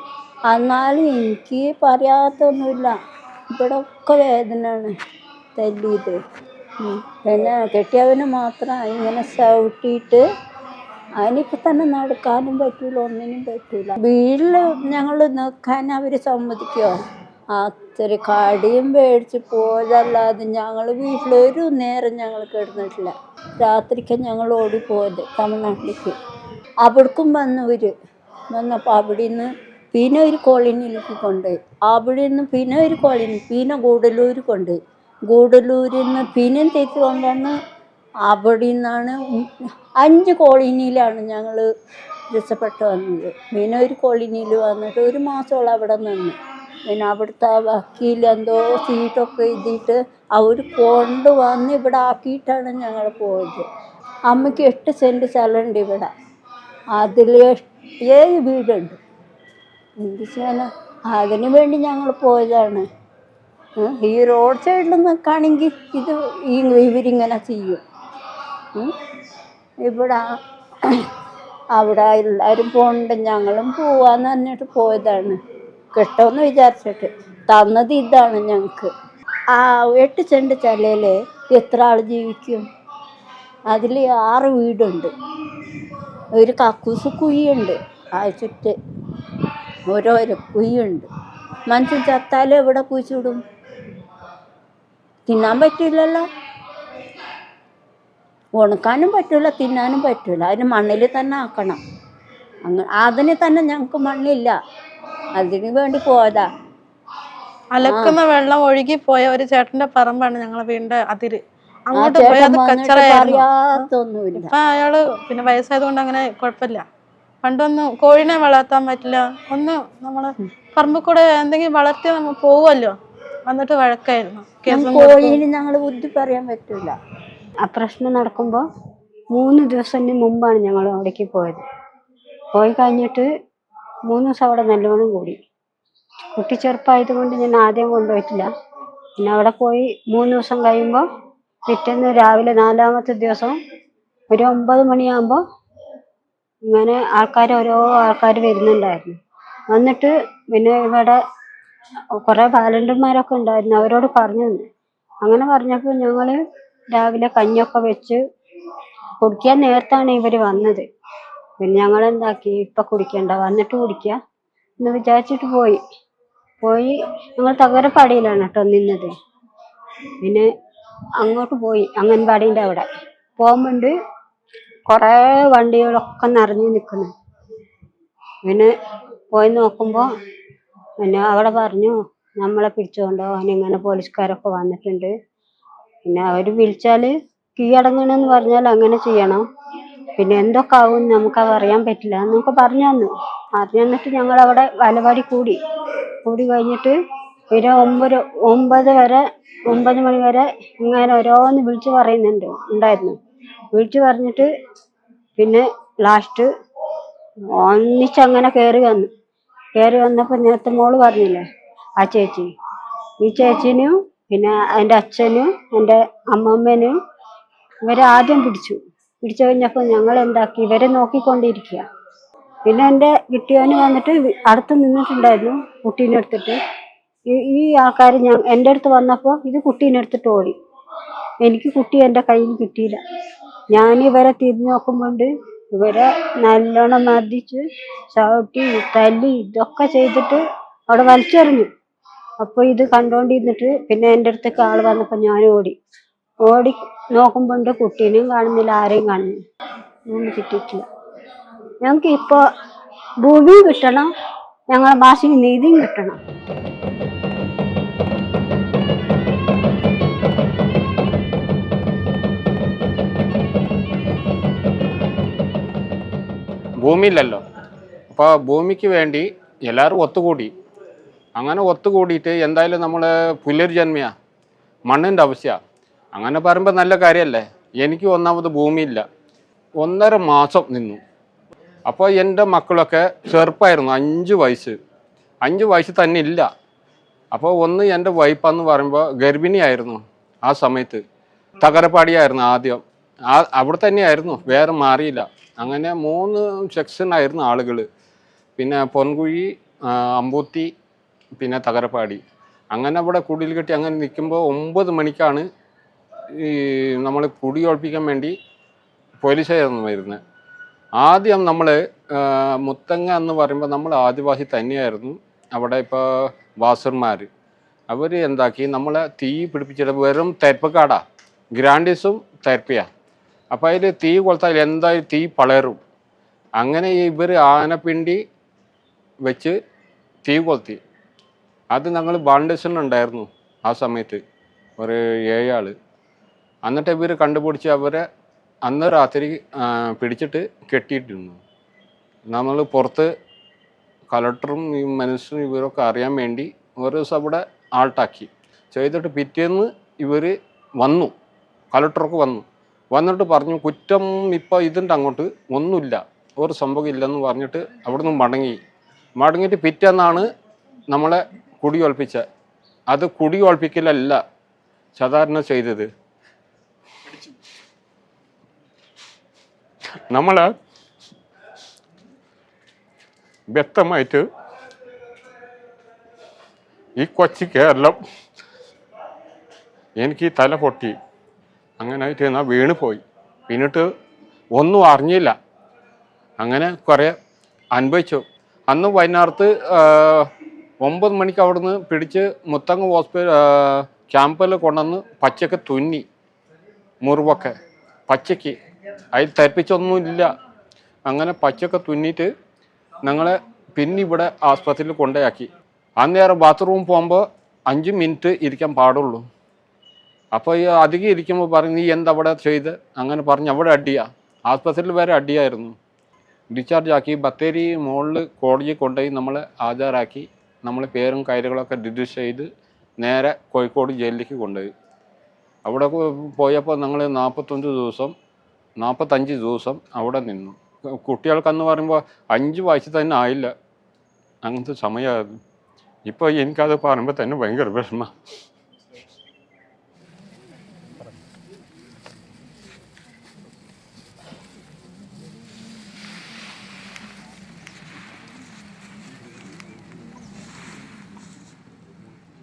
എന്നാലും എനിക്ക് പറയാത്തൊന്നുമില്ല. ഇവിടെ ഒക്കെ വേദനയാണ് തല്ലിയത്. പിന്നെ കെട്ടിയവന് മാത്രം ഇങ്ങനെ ചവിട്ടിയിട്ട് അതിനിപ്പോൾ തന്നെ നടക്കാനും പറ്റൂല, ഒന്നിനും പറ്റൂല. വീട്ടിൽ ഞങ്ങൾ നിൽക്കാൻ അവർ സമ്മതിക്കുമോ? അത്ര കടിയും മേടിച്ച് പോയതല്ലാതെ ഞങ്ങൾ വീട്ടിലൊരു നേരം ഞങ്ങൾ കിടന്നിട്ടില്ല. രാത്രിക്ക് ഞങ്ങൾ ഓടിപ്പോയത് തമിഴ്നാട്ടിലേക്ക്. അവിടേക്കും വന്നപ്പോൾ അവിടെ നിന്ന് പിന്നെ ഒരു കോളനിയിലേക്ക് കൊണ്ടുപോയി. അവിടെ നിന്ന് പിന്നെ ഒരു കോളനി, പിന്നെ ഗൂഡല്ലൂർ കൊണ്ടുപോയി. ഗൂഡല്ലൂരിൽ നിന്ന് പിന്നെയും തിരിച്ച് കൊണ്ടുവന്ന് അവിടെ നിന്നാണ് 5 കോളനിയിലാണ് ഞങ്ങൾ രക്ഷപ്പെട്ട് വന്നത്. പിന്നെ ഒരു കോളനിയിൽ വന്നിട്ട് 1 മാസത്തോളം അവിടെ നിന്ന്. പിന്നെ അവിടുത്തെ വക്കീൽ എന്തോ സീറ്റൊക്കെ എഴുതിയിട്ട് അവർ കൊണ്ടുവന്ന് ഇവിടെ ആക്കിയിട്ടാണ് ഞങ്ങൾ പോയത്. അമ്മയ്ക്ക് 8 സെൻറ്റ് സ്ഥലമുണ്ട് ഇവിടെ. അതിൽ 7 വീടുണ്ട്. എന്ത് ചെയ്യാനാ, അതിനു വേണ്ടി ഞങ്ങൾ പോയതാണ്. ഈ റോഡ് സൈഡിൽ നിൽക്കുകയാണെങ്കിൽ ഇവരിങ്ങനെ ചെയ്യും. ഇവിടെ അവിടെ എല്ലാവരും പോകുന്നുണ്ട്, ഞങ്ങളും പോവാന്ന് പറഞ്ഞിട്ട് പോയതാണ്. കിട്ടുമെന്ന് വിചാരിച്ചിട്ട് തന്നത് ഇതാണ് ഞങ്ങൾക്ക്. 8 സെൻറ്റ് സ്ഥലയിൽ എത്ര ആൾ ജീവിക്കും? അതിൽ 6 വീടുണ്ട്, ഒരു കക്കൂസ് കുഴിയുണ്ട്, ചുറ്റ് ഓരോരോ കുഴിയുണ്ട്. മനുഷ്യൻ ചത്താലും എവിടെ കുഴിച്ചിടും? തിന്നാൻ പറ്റില്ലല്ലോ, ഉണക്കാനും പറ്റില്ല, തിന്നാനും പറ്റില്ല. അതിന് മണ്ണിൽ തന്നെ ആക്കണം. അതിന് തന്നെ ഞങ്ങൾക്ക് മണ്ണില്ല, അതിന് വേണ്ടി പോയതാ. അലക്കുന്ന വെള്ളം ഒഴുകി പോയ ഒരു ചേട്ടന്റെ പറമ്പാണ് ഞങ്ങളെ വീടിന്റെ അതിര്. അങ്ങോട്ട് പോയി അത് അറിയാത്തൊന്നുമില്ല. ഇപ്പൊ അയാള് പിന്നെ വയസ്സായതുകൊണ്ട് അങ്ങനെ കുഴപ്പമില്ല. പണ്ടൊന്നും കോഴിനെ വളർത്താൻ പറ്റില്ല, ഒന്ന് നമ്മള് പറമ്പിൽ കൂടെ എന്തെങ്കിലും വളർത്തി നമ്മൾ പോവുമല്ലോ, വന്നിട്ട് വഴക്കായിരുന്നു. കോഴിന് ഞങ്ങൾ ബുദ്ധി പറയാൻ പറ്റില്ല. ആ പ്രശ്നം നടക്കുമ്പോൾ 3 ദിവസത്തിന് മുമ്പാണ് ഞങ്ങൾ അവിടേക്ക് പോയത്. പോയി കഴിഞ്ഞിട്ട് 3 ദിവസം അവിടെ നല്ലോണം കൂടി. കുട്ടി ചെറുപ്പമായത് കൊണ്ട് ഞാൻ ആദ്യം കൊണ്ടുപോയിട്ടില്ല. പിന്നെ അവിടെ പോയി 3 ദിവസം കഴിയുമ്പോൾ പിറ്റേന്ന് രാവിലെ 4ാമത്തെ ദിവസം ഒരു 9 മണിയാകുമ്പോൾ ഇങ്ങനെ ഓരോ ആൾക്കാർ വരുന്നുണ്ടായിരുന്നു. വന്നിട്ട് പിന്നെ ഇവിടെ കുറേ വാലണ്ടിയർമാരൊക്കെ ഉണ്ടായിരുന്നു, അവരോട് പറഞ്ഞു. അങ്ങനെ പറഞ്ഞപ്പോൾ ഞങ്ങൾ രാവിലെ കഞ്ഞിയൊക്കെ വെച്ച് കുടിക്കാൻ നേരത്താണ് ഇവർ വന്നത്. പിന്നെ ഞങ്ങൾ എന്താക്കി, ഇപ്പം കുടിക്കണ്ട, വന്നിട്ട് കുടിക്കുക എന്ന് വിചാരിച്ചിട്ട് പോയി ഞങ്ങൾ തകരപ്പാടിയിലാണ് കേട്ടോ നിന്നത്. പിന്നെ അങ്ങോട്ട് പോയി, അംഗൻവാടീൻ്റെ അവിടെ പോകുമ്പോണ്ട് കുറേ വണ്ടികളൊക്കെ നിറഞ്ഞു നിൽക്കുന്നു. പിന്നെ പോയി നോക്കുമ്പോൾ പിന്നെ അവിടെ പറഞ്ഞു നമ്മളെ പിടിച്ചുകൊണ്ടോ, അതിനിങ്ങനെ പോലീസുകാരൊക്കെ വന്നിട്ടുണ്ട്. പിന്നെ അവർ വിളിച്ചാൽ കീഴടങ്ങണമെന്ന് പറഞ്ഞാൽ അങ്ങനെ ചെയ്യണം. പിന്നെ എന്തൊക്കെ ആവും നമുക്കത് അറിയാൻ പറ്റില്ല എന്നൊക്കെ പറഞ്ഞു തന്നിട്ട് ഞങ്ങളവിടെ വലവാടി കൂടി കഴിഞ്ഞിട്ട് ഒരു 9 മണി വരെ ഇങ്ങനെ ഓരോന്ന് വിളിച്ച് ഉണ്ടായിരുന്നു. വിളിച്ച് പറഞ്ഞിട്ട് പിന്നെ ലാസ്റ്റ് ഒന്നിച്ചങ്ങനെ കയറി വന്നപ്പോൾ നേരത്തെ മോള് പറഞ്ഞില്ലേ ആ ചേച്ചി, ഈ ചേച്ചീനും പിന്നെ എൻ്റെ അച്ഛനും എൻ്റെ അമ്മമ്മേനും ഇവരെ ആദ്യം പിടിച്ചു കഴിഞ്ഞപ്പോൾ ഞങ്ങൾ എന്താക്കി, ഇവരെ നോക്കിക്കൊണ്ടിരിക്കുക. പിന്നെ എൻ്റെ കിട്ടിയവന് വന്നിട്ട് അടുത്ത് നിന്നിട്ടുണ്ടായിരുന്നു കുട്ടീനെ എടുത്തിട്ട്. ഈ ആൾക്കാർ എൻ്റെ അടുത്ത് വന്നപ്പോൾ ഇത് കുട്ടീനെ എടുത്തിട്ട് ഓടി. എനിക്ക് കുട്ടി എൻ്റെ കയ്യിൽ കിട്ടിയില്ല. ഞാൻ ഇവരെ തിരിഞ്ഞു നോക്കുമ്പോണ്ട് ഇവരെ നല്ലോണം മർദ്ദിച്ച് ചവിട്ടി തല്ലി ഇതൊക്കെ ചെയ്തിട്ട് അവിടെ വലിച്ചെറിഞ്ഞു. അപ്പോൾ ഇത് കണ്ടോണ്ടിരുന്നിട്ട് പിന്നെ എൻ്റെ അടുത്തേക്ക് ആൾ വന്നപ്പോൾ ഞാൻ ഓടി നോക്കുമ്പോണ്ട് കുട്ടീനെയും കാണുന്നില്ല, ആരെയും കാണുന്നില്ല. ഒന്നും കിട്ടിയിട്ടില്ല. ഞങ്ങൾക്ക് ഇപ്പോൾ ഭൂമിയും കിട്ടണം, ഞങ്ങളെ ഭാഷയ്ക്ക് നീതിയും കിട്ടണം. ഭൂമിയില്ലല്ലോ, അപ്പോൾ ഭൂമിക്ക് വേണ്ടി എല്ലാവരും ഒത്തുകൂടി. അങ്ങനെ ഒത്തുകൂടിയിട്ട് എന്തായാലും നമ്മൾ പുനർജന്മയാ, മണ്ണിൻ്റെ ആവശ്യമാണ്. അങ്ങനെ പറയുമ്പോൾ നല്ല കാര്യമല്ലേ. എനിക്ക് ഒന്നാമത് ഭൂമിയില്ല, 1.5 മാസം നിന്നു. അപ്പോൾ എൻ്റെ മക്കളൊക്കെ ചെറുപ്പമായിരുന്നു, 5 വയസ്സ് തന്നെ ഇല്ല. അപ്പോൾ എൻ്റെ വൈഫെന്ന് പറയുമ്പോൾ ഗർഭിണിയായിരുന്നു. ആ സമയത്ത് തകരപ്പാടിയായിരുന്നു ആദ്യം, അവിടെ തന്നെയായിരുന്നു, വേറെ മാറിയില്ല. അങ്ങനെ 3 സെക്ഷനായിരുന്നു ആളുകൾ. പിന്നെ പൊൻകുഴി, അമ്പൂത്തി, പിന്നെ തകരപ്പാടി. അങ്ങനെ അവിടെ കുടിൽ കെട്ടി അങ്ങനെ നിൽക്കുമ്പോൾ 9 മണിക്കാണ് ഈ നമ്മൾ കുടിയൊഴിപ്പിക്കാൻ വേണ്ടി പോലീസായിരുന്നു വരുന്നത്. ആദ്യം നമ്മൾ മുത്തങ്ങ എന്ന് പറയുമ്പോൾ നമ്മൾ ആദിവാസി തന്നെയായിരുന്നു. അവിടെ ഇപ്പോൾ വാസന്മാർ അവർ എന്താക്കി നമ്മളെ തീ പിടിപ്പിച്ചിട്ട് വെറും തെരപ്പക്കാടാ, ഗ്രാൻഡീസും തെരപ്പിയാണ്. അപ്പോൾ അതിൽ തീ കൊളുത്താൽ എന്തായാലും തീ പളരും. അങ്ങനെ ഇവർ ആനപ്പിണ്ടി വെച്ച് തീ കൊളുത്തി. അത് ഞങ്ങൾ ബാണ്ടേഴ്സിനുണ്ടായിരുന്നു ആ സമയത്ത് ഒരു 7 ആൾ. എന്നിട്ട് ഇവർ കണ്ടുപിടിച്ച് അവരെ അന്ന് രാത്രി പിടിച്ചിട്ട് കെട്ടിയിട്ടിരുന്നു. നമ്മൾ പുറത്ത് കളക്ടറും ഈ മനുഷ്യരും ഇവരൊക്കെ അറിയാൻ വേണ്ടി ഒരു ദിവസം അവിടെ ആൾട്ടാക്കി ചെയ്തിട്ട് പിറ്റേന്ന് ഇവർ വന്നു, കളക്ടറൊക്കെ വന്നിട്ട് പറഞ്ഞു കുറ്റം ഇപ്പോൾ ഇതിൻ്റെ അങ്ങോട്ട് ഒന്നുമില്ല, ഒരു സംഭവം ഇല്ലെന്ന് പറഞ്ഞിട്ട് അവിടുന്ന് മടങ്ങിയിട്ട് പിറ്റേന്നാണ് നമ്മളെ കുടിയൊഴിപ്പിച്ചത്. അത് കുടിയൊഴിപ്പിക്കലല്ല സാധാരണ ചെയ്തത്. നമ്മൾ വ്യക്തമായിട്ട് ഈ കൊച്ചി കേരളം എനിക്ക് തല പൊട്ടി, അങ്ങനായിട്ട് ഞാൻ വീണ് പോയി. പിന്നിട്ട് ഒന്നും അറിഞ്ഞില്ല, അങ്ങനെ കുറേ അനുഭവിച്ചു. അന്ന് വൈകുന്നേരത്ത് 9 മണിക്ക് അവിടുന്ന് പിടിച്ച് മുത്തങ്ങ ഹോസ്പിറ്റൽ ക്യാമ്പിൽ കൊണ്ടുവന്ന് പച്ചക്ക് തുന്നി, മുറിവൊക്കെ പച്ചയ്ക്ക്, അതിൽ തരിപ്പിച്ചൊന്നുമില്ല. അങ്ങനെ പച്ചക്ക് തുന്നിയിട്ട് ഞങ്ങളെ പിന്നെ ഇവിടെ ആസ്പത്രിയിൽ കൊണ്ടുപോയാക്കി. അന്നേരം ബാത്റൂമിൽ പോകുമ്പോൾ 5 മിനിറ്റ് ഇരിക്കാൻ പാടുള്ളൂ. അപ്പോൾ ഈ അധികം ഇരിക്കുമ്പോൾ പറയും നീ എന്തവിടെ ചെയ്ത്, അങ്ങനെ പറഞ്ഞ് അവിടെ അടിയാ, ആസ്പത്രിയിൽ വരെ അടിയായിരുന്നു. ഡിസ്ചാർജ് ആക്കി ബത്തേരി മുകളിൽ കോടതിയിൽ കൊണ്ടുപോയി നമ്മളെ ഹാജരാക്കി. നമ്മൾ പേരും കാര്യങ്ങളൊക്കെ ഡിസ്ചാർജ് ചെയ്ത് നേരെ കോഴിക്കോട് ജയിലിലേക്ക് കൊണ്ടുപോയി. അവിടെ പോയപ്പോൾ ഞങ്ങൾ 45 ദിവസം അവിടെ നിന്നു. കുട്ടികൾക്കെന്ന് പറയുമ്പോൾ 5 വയസ്സ് തന്നെ ആയില്ല, അങ്ങനത്തെ സമയമായിരുന്നു. ഇപ്പോൾ എനിക്കത് പറയുമ്പോൾ തന്നെ ഭയങ്കര വിഷമം.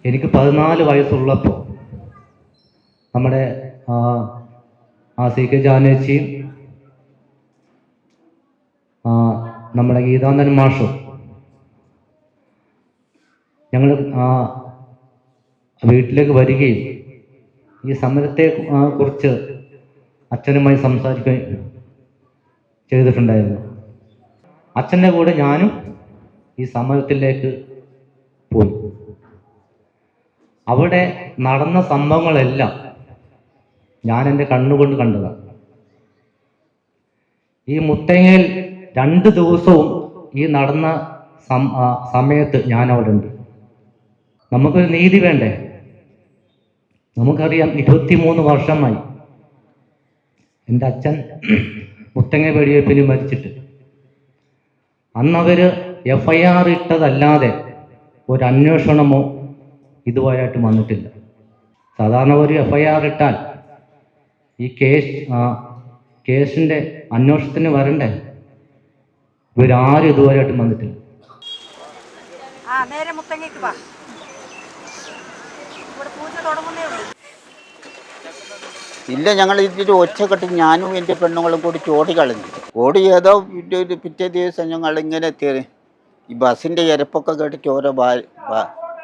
എനിക്ക് 14 വയസ്സുള്ളപ്പോൾ നമ്മുടെ CK ജാനേച്ചിയും നമ്മുടെ ഗീതാനന്ദൻ മാഷും ഞങ്ങൾ വീട്ടിലേക്ക് വരികയും ഈ സമരത്തെ കുറിച്ച് അച്ഛനുമായി സംസാരിക്കുകയും ചെയ്തിട്ടുണ്ടായിരുന്നു. അച്ഛൻ്റെ കൂടെ ഞാനും ഈ സമരത്തിലേക്ക് പോയി. അവിടെ നടന്ന സംഭവങ്ങളെല്ലാം ഞാൻ എൻ്റെ കണ്ണുകൊണ്ട് കണ്ടതാണ്. ഈ മുത്തങ്ങയിൽ 2 ദിവസവും ഈ നടന്ന സമയത്ത് ഞാൻ അവിടെ ഉണ്ട്. നമുക്കൊരു നീതി വേണ്ടേ? നമുക്കറിയാം 23 വർഷമായി എൻ്റെ അച്ഛൻ മുത്തങ്ങ വെടിവെപ്പിന് മരിച്ചിട്ട്. അന്നവർ FIR ഇട്ടതല്ലാതെ ഒരു അന്വേഷണമോ ഇതുവരെയായിട്ട് വന്നിട്ടില്ല. സാധാരണ ഒരു FIR ഇട്ടാൽ ഈ കേസിൻ്റെ അന്വേഷണത്തിന് വരണ്ടേ? ഇവരാരും ഇതുവരെയായിട്ടും വന്നിട്ടില്ല. നേരെ മുത്തങ്ങയ്ക്ക് വാ, ഇവിടെ പൂജ തുടങ്ങുന്നേ ഉള്ളൂ. ഇല്ല, ഞങ്ങൾ ഇതിൽ ഒച്ചക്കെട്ട് ഞാനും എൻ്റെ പെണ്ണുങ്ങളും കൂടി ഓടി കളഞ്ഞു. ഓടി ഏതോ പിറ്റേ ദിവസം ഞങ്ങൾ ഇങ്ങനെ ഈ ബസ്സിൻ്റെ ഇരപ്പൊക്കെ കേട്ടിട്ട് ഓരോ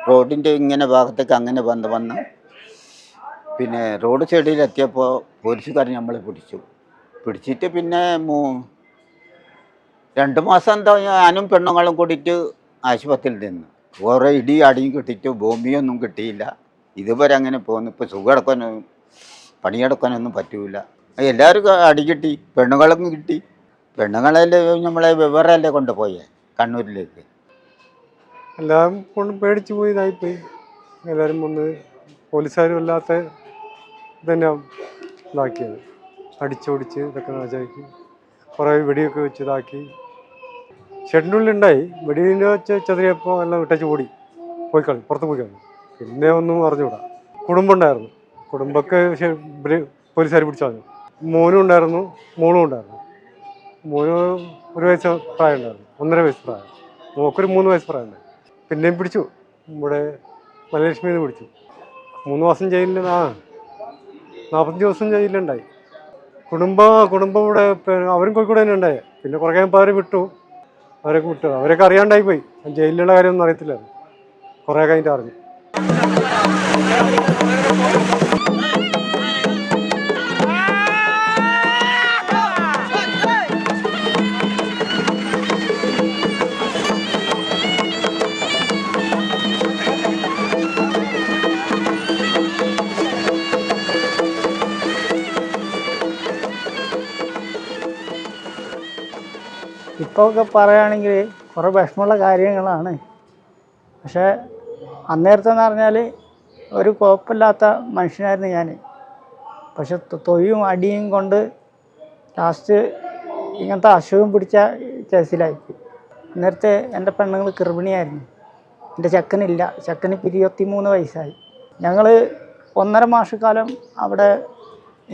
റോഡിൻ്റെ ഇങ്ങനെ ഭാഗത്തേക്ക് അങ്ങനെ വന്ന് പിന്നെ റോഡ് സൈഡിലെത്തിയപ്പോൾ പോലീസുകാർ നമ്മളെ പിടിച്ചിട്ട് പിന്നെ 2 മാസം എന്തോ ഞാനും പെണ്ണുങ്ങളും കൂടിയിട്ട് ആശുപത്രിയിൽ നിന്ന് ഓരോ അടിയും കിട്ടിയിട്ട് ഭൂമിയൊന്നും കിട്ടിയില്ല. ഇതുവരെ അങ്ങനെ പോകുന്നു. ഇപ്പോൾ സുഖമെടുക്കാനും പണിയെടുക്കാനൊന്നും പറ്റൂല. എല്ലാവരും അടി കിട്ടി, പെണ്ണുങ്ങളും കിട്ടി. പെണ്ണുങ്ങളല്ലേ നമ്മളെ വിവരമല്ലേ കൊണ്ടുപോയേ കണ്ണൂരിലേക്ക്. എല്ലാം കൊണ്ട് പേടിച്ചു പോയി, ഇതായിപ്പോയി. എല്ലാവരും വന്ന് പോലീസുകാരും അല്ലാത്ത ഇതന്നെ ഇതാക്കിയത്, അടിച്ചോടിച്ച് ഇതൊക്കെ നാശാക്കി, കുറേ വെടിയൊക്കെ വെച്ച് ഇതാക്കി. ഷെഡിൻ്റെ ഉള്ളിലുണ്ടായി, വെടിയിൽ വെച്ച് ചെറിയപ്പോൾ എല്ലാം ഇട്ടച്ച് പോയി കളി, പുറത്ത് പോയി കളി. പിന്നെ ഒന്നും അറിഞ്ഞുകൂടാ. കുടുംബം ഉണ്ടായിരുന്നു, കുടുംബമൊക്കെ പോലീസുകാർ പിടിച്ചു കളഞ്ഞു. മോനും ഉണ്ടായിരുന്നു, മോളും ഉണ്ടായിരുന്നു. മോന് 1 വയസ്സ് പ്രായം ഉണ്ടായിരുന്നു, 1.5 വയസ്സ് പ്രായം. മോക്കൊരു 3 വയസ്സ് പ്രായം ഉണ്ടായിരുന്നു. പിന്നെയും പിടിച്ചു, ഇവിടെ മലലക്ഷ്മിയിൽ നിന്ന് പിടിച്ചു. 3 മാസം ജയിലിൽ 40 ദിവസം ജയിലുണ്ടായി. കുടുംബം ഇവിടെ അവരും കോഴിക്കോട് തന്നെ ഉണ്ടായി. പിന്നെ കുറേ കഴിയുമ്പോൾ അവരെ വിട്ടു. അവരൊക്കെ അറിയാണ്ടായി പോയി. ജയിലിലുള്ള കാര്യമൊന്നും അറിയത്തില്ലായിരുന്നു. കുറേ കഴിഞ്ഞിട്ട് അറിഞ്ഞു. ഇപ്പോൾ ഒക്കെ പറയുകയാണെങ്കിൽ കുറേ വിഷമമുള്ള കാര്യങ്ങളാണ്. പക്ഷേ അന്നേരത്തെ എന്ന് പറഞ്ഞാൽ ഒരു കുഴപ്പമില്ലാത്ത മനുഷ്യനായിരുന്നു ഞാൻ. പക്ഷെ തൊയ്യും അടിയും കൊണ്ട് ലാസ്റ്റ് ഇങ്ങനത്തെ അസുഖം പിടിച്ച കേസിലായിപ്പോയി. അന്നേരത്തെ എൻ്റെ പെണ്ണുങ്ങൾ ഗർഭിണിയായിരുന്നു. എൻ്റെ ചെക്കനില്ല. ചെക്കന് 23 വയസ്സായി. ഞങ്ങൾ 1.5 മാസക്കാലം അവിടെ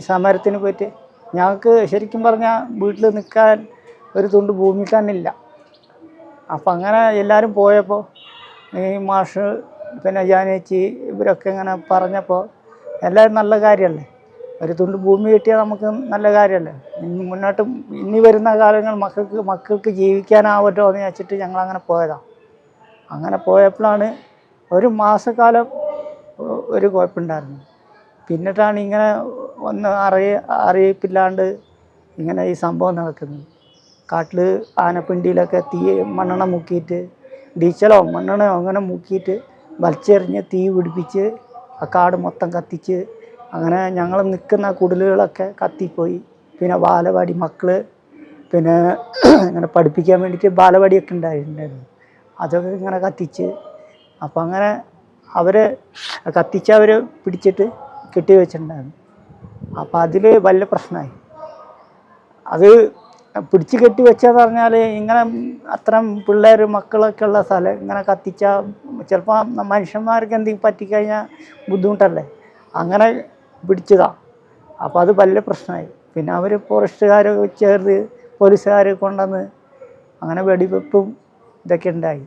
സമരത്തിന് പോയിട്ട് ഞങ്ങൾക്ക് ശരിക്കും പറഞ്ഞാൽ വീട്ടിൽ നിൽക്കാൻ ഒരു തുണ്ട് ഭൂമി തന്നെ ഇല്ല. അപ്പം അങ്ങനെ എല്ലാവരും പോയപ്പോൾ ഈ മാഷ് പിന്നെ ജാനേച്ചി ഇവരൊക്കെ ഇങ്ങനെ പറഞ്ഞപ്പോൾ എല്ലാവരും നല്ല കാര്യമല്ലേ, ഒരു തുണ്ട് ഭൂമി കിട്ടിയാൽ നമുക്ക് നല്ല കാര്യമല്ലേ, മുന്നോട്ട് ഇനി വരുന്ന കാലങ്ങൾ മക്കൾക്ക് ജീവിക്കാനാവട്ടോ എന്ന് വെച്ചിട്ട് ഞങ്ങളങ്ങനെ പോയതാണ്. അങ്ങനെ പോയപ്പോഴാണ് ഒരു മാസക്കാലം ഒരു കുഴപ്പമുണ്ടായിരുന്നു. പിന്നിട്ടാണ് ഇങ്ങനെ ഒന്ന് അറിയിപ്പില്ലാണ്ട് ഇങ്ങനെ ഈ സംഭവം നടക്കുന്നത്. കാട്ടിൽ ആനപ്പിണ്ടിയിലൊക്കെ മണ്ണെണ്ണ മുക്കിയിട്ട് ഡീസലോ മണ്ണെണ്ണയോ അങ്ങനെ മുക്കിയിട്ട് വലിച്ചെറിഞ്ഞ് തീ പിടിപ്പിച്ച് ആ കാട് മൊത്തം കത്തിച്ച് അങ്ങനെ ഞങ്ങൾ നിൽക്കുന്ന കുടിലുകളൊക്കെ കത്തിപ്പോയി. പിന്നെ ബാലവാടി മക്കൾ പിന്നെ ഇങ്ങനെ പഠിപ്പിക്കാൻ വേണ്ടിയിട്ട് ബാലവാടിയൊക്കെ ഉണ്ടായിട്ടുണ്ടായിരുന്നു, അതൊക്കെ ഇങ്ങനെ കത്തിച്ച്. അപ്പം അങ്ങനെ കത്തിച്ചവർ പിടിച്ചിട്ട് കെട്ടി വെച്ചിട്ടുണ്ടായിരുന്നു. അപ്പം അതിൽ വലിയ പ്രശ്നമായി. അത് പിടിച്ച് കെട്ടി വെച്ചതെന്ന് പറഞ്ഞാൽ ഇങ്ങനെ അത്തരം പിള്ളേർ മക്കളൊക്കെ ഉള്ള സ്ഥലം ഇങ്ങനെ കത്തിച്ചാൽ ചിലപ്പോൾ മനുഷ്യന്മാർക്ക് എന്തെങ്കിലും പറ്റിക്കഴിഞ്ഞാൽ ബുദ്ധിമുട്ടല്ലേ, അങ്ങനെ പിടിച്ചതാണ്. അപ്പോൾ അത് വലിയ പ്രശ്നമായി. പിന്നെ അവർ ഫോറസ്റ്റുകാർ ചേർത്ത് പോലീസുകാർ കൊണ്ടുവന്ന് അങ്ങനെ വെടിവെപ്പും ഇതൊക്കെ ഉണ്ടായി.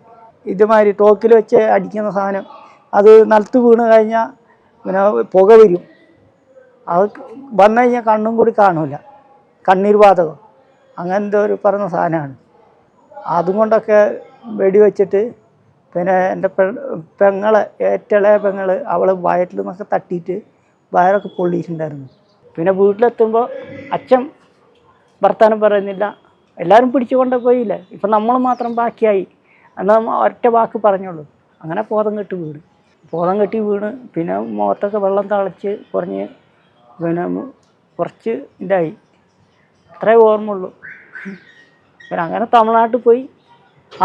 ഇതുമാതിരി ടോക്കിൽ വെച്ച് അടിക്കുന്ന സാധനം അത് നിലത്ത് വീണ് കഴിഞ്ഞാൽ പിന്നെ പുക വരും. അത് വന്നു കഴിഞ്ഞാൽ കണ്ണും കൂടി കാണില്ല, കണ്ണീർ വാതകം അങ്ങനത്തെ ഒരു പറഞ്ഞ സാധനമാണ്. അതും കൊണ്ടൊക്കെ വെടിവെച്ചിട്ട് പിന്നെ എൻ്റെ പെങ്ങളെ ഏറ്റളയ പെങ്ങൾ അവൾ വയറ്റിൽ നിന്നൊക്കെ തട്ടിയിട്ട് വയറൊക്കെ പൊള്ളിയിട്ടുണ്ടായിരുന്നു. പിന്നെ വീട്ടിലെത്തുമ്പോൾ അച്ഛൻ വർത്താനം പറയുന്നില്ല, എല്ലാവരും പിടിച്ചു കൊണ്ട് പോയില്ലേ, ഇപ്പം നമ്മൾ മാത്രം ബാക്കിയായി എന്നാൽ ഒറ്റ വാക്ക് പറഞ്ഞുള്ളൂ. അങ്ങനെ ബോധം കെട്ടി വീണ് പിന്നെ മുഖത്തൊക്കെ വെള്ളം തളിച്ച് കുറഞ്ഞ് പിന്നെ കുറച്ച് ഇതായി, അത്രേ ഓർമ്മയുള്ളൂ. പിന്നെ അങ്ങനെ തമിഴ്നാട്ടിൽ പോയി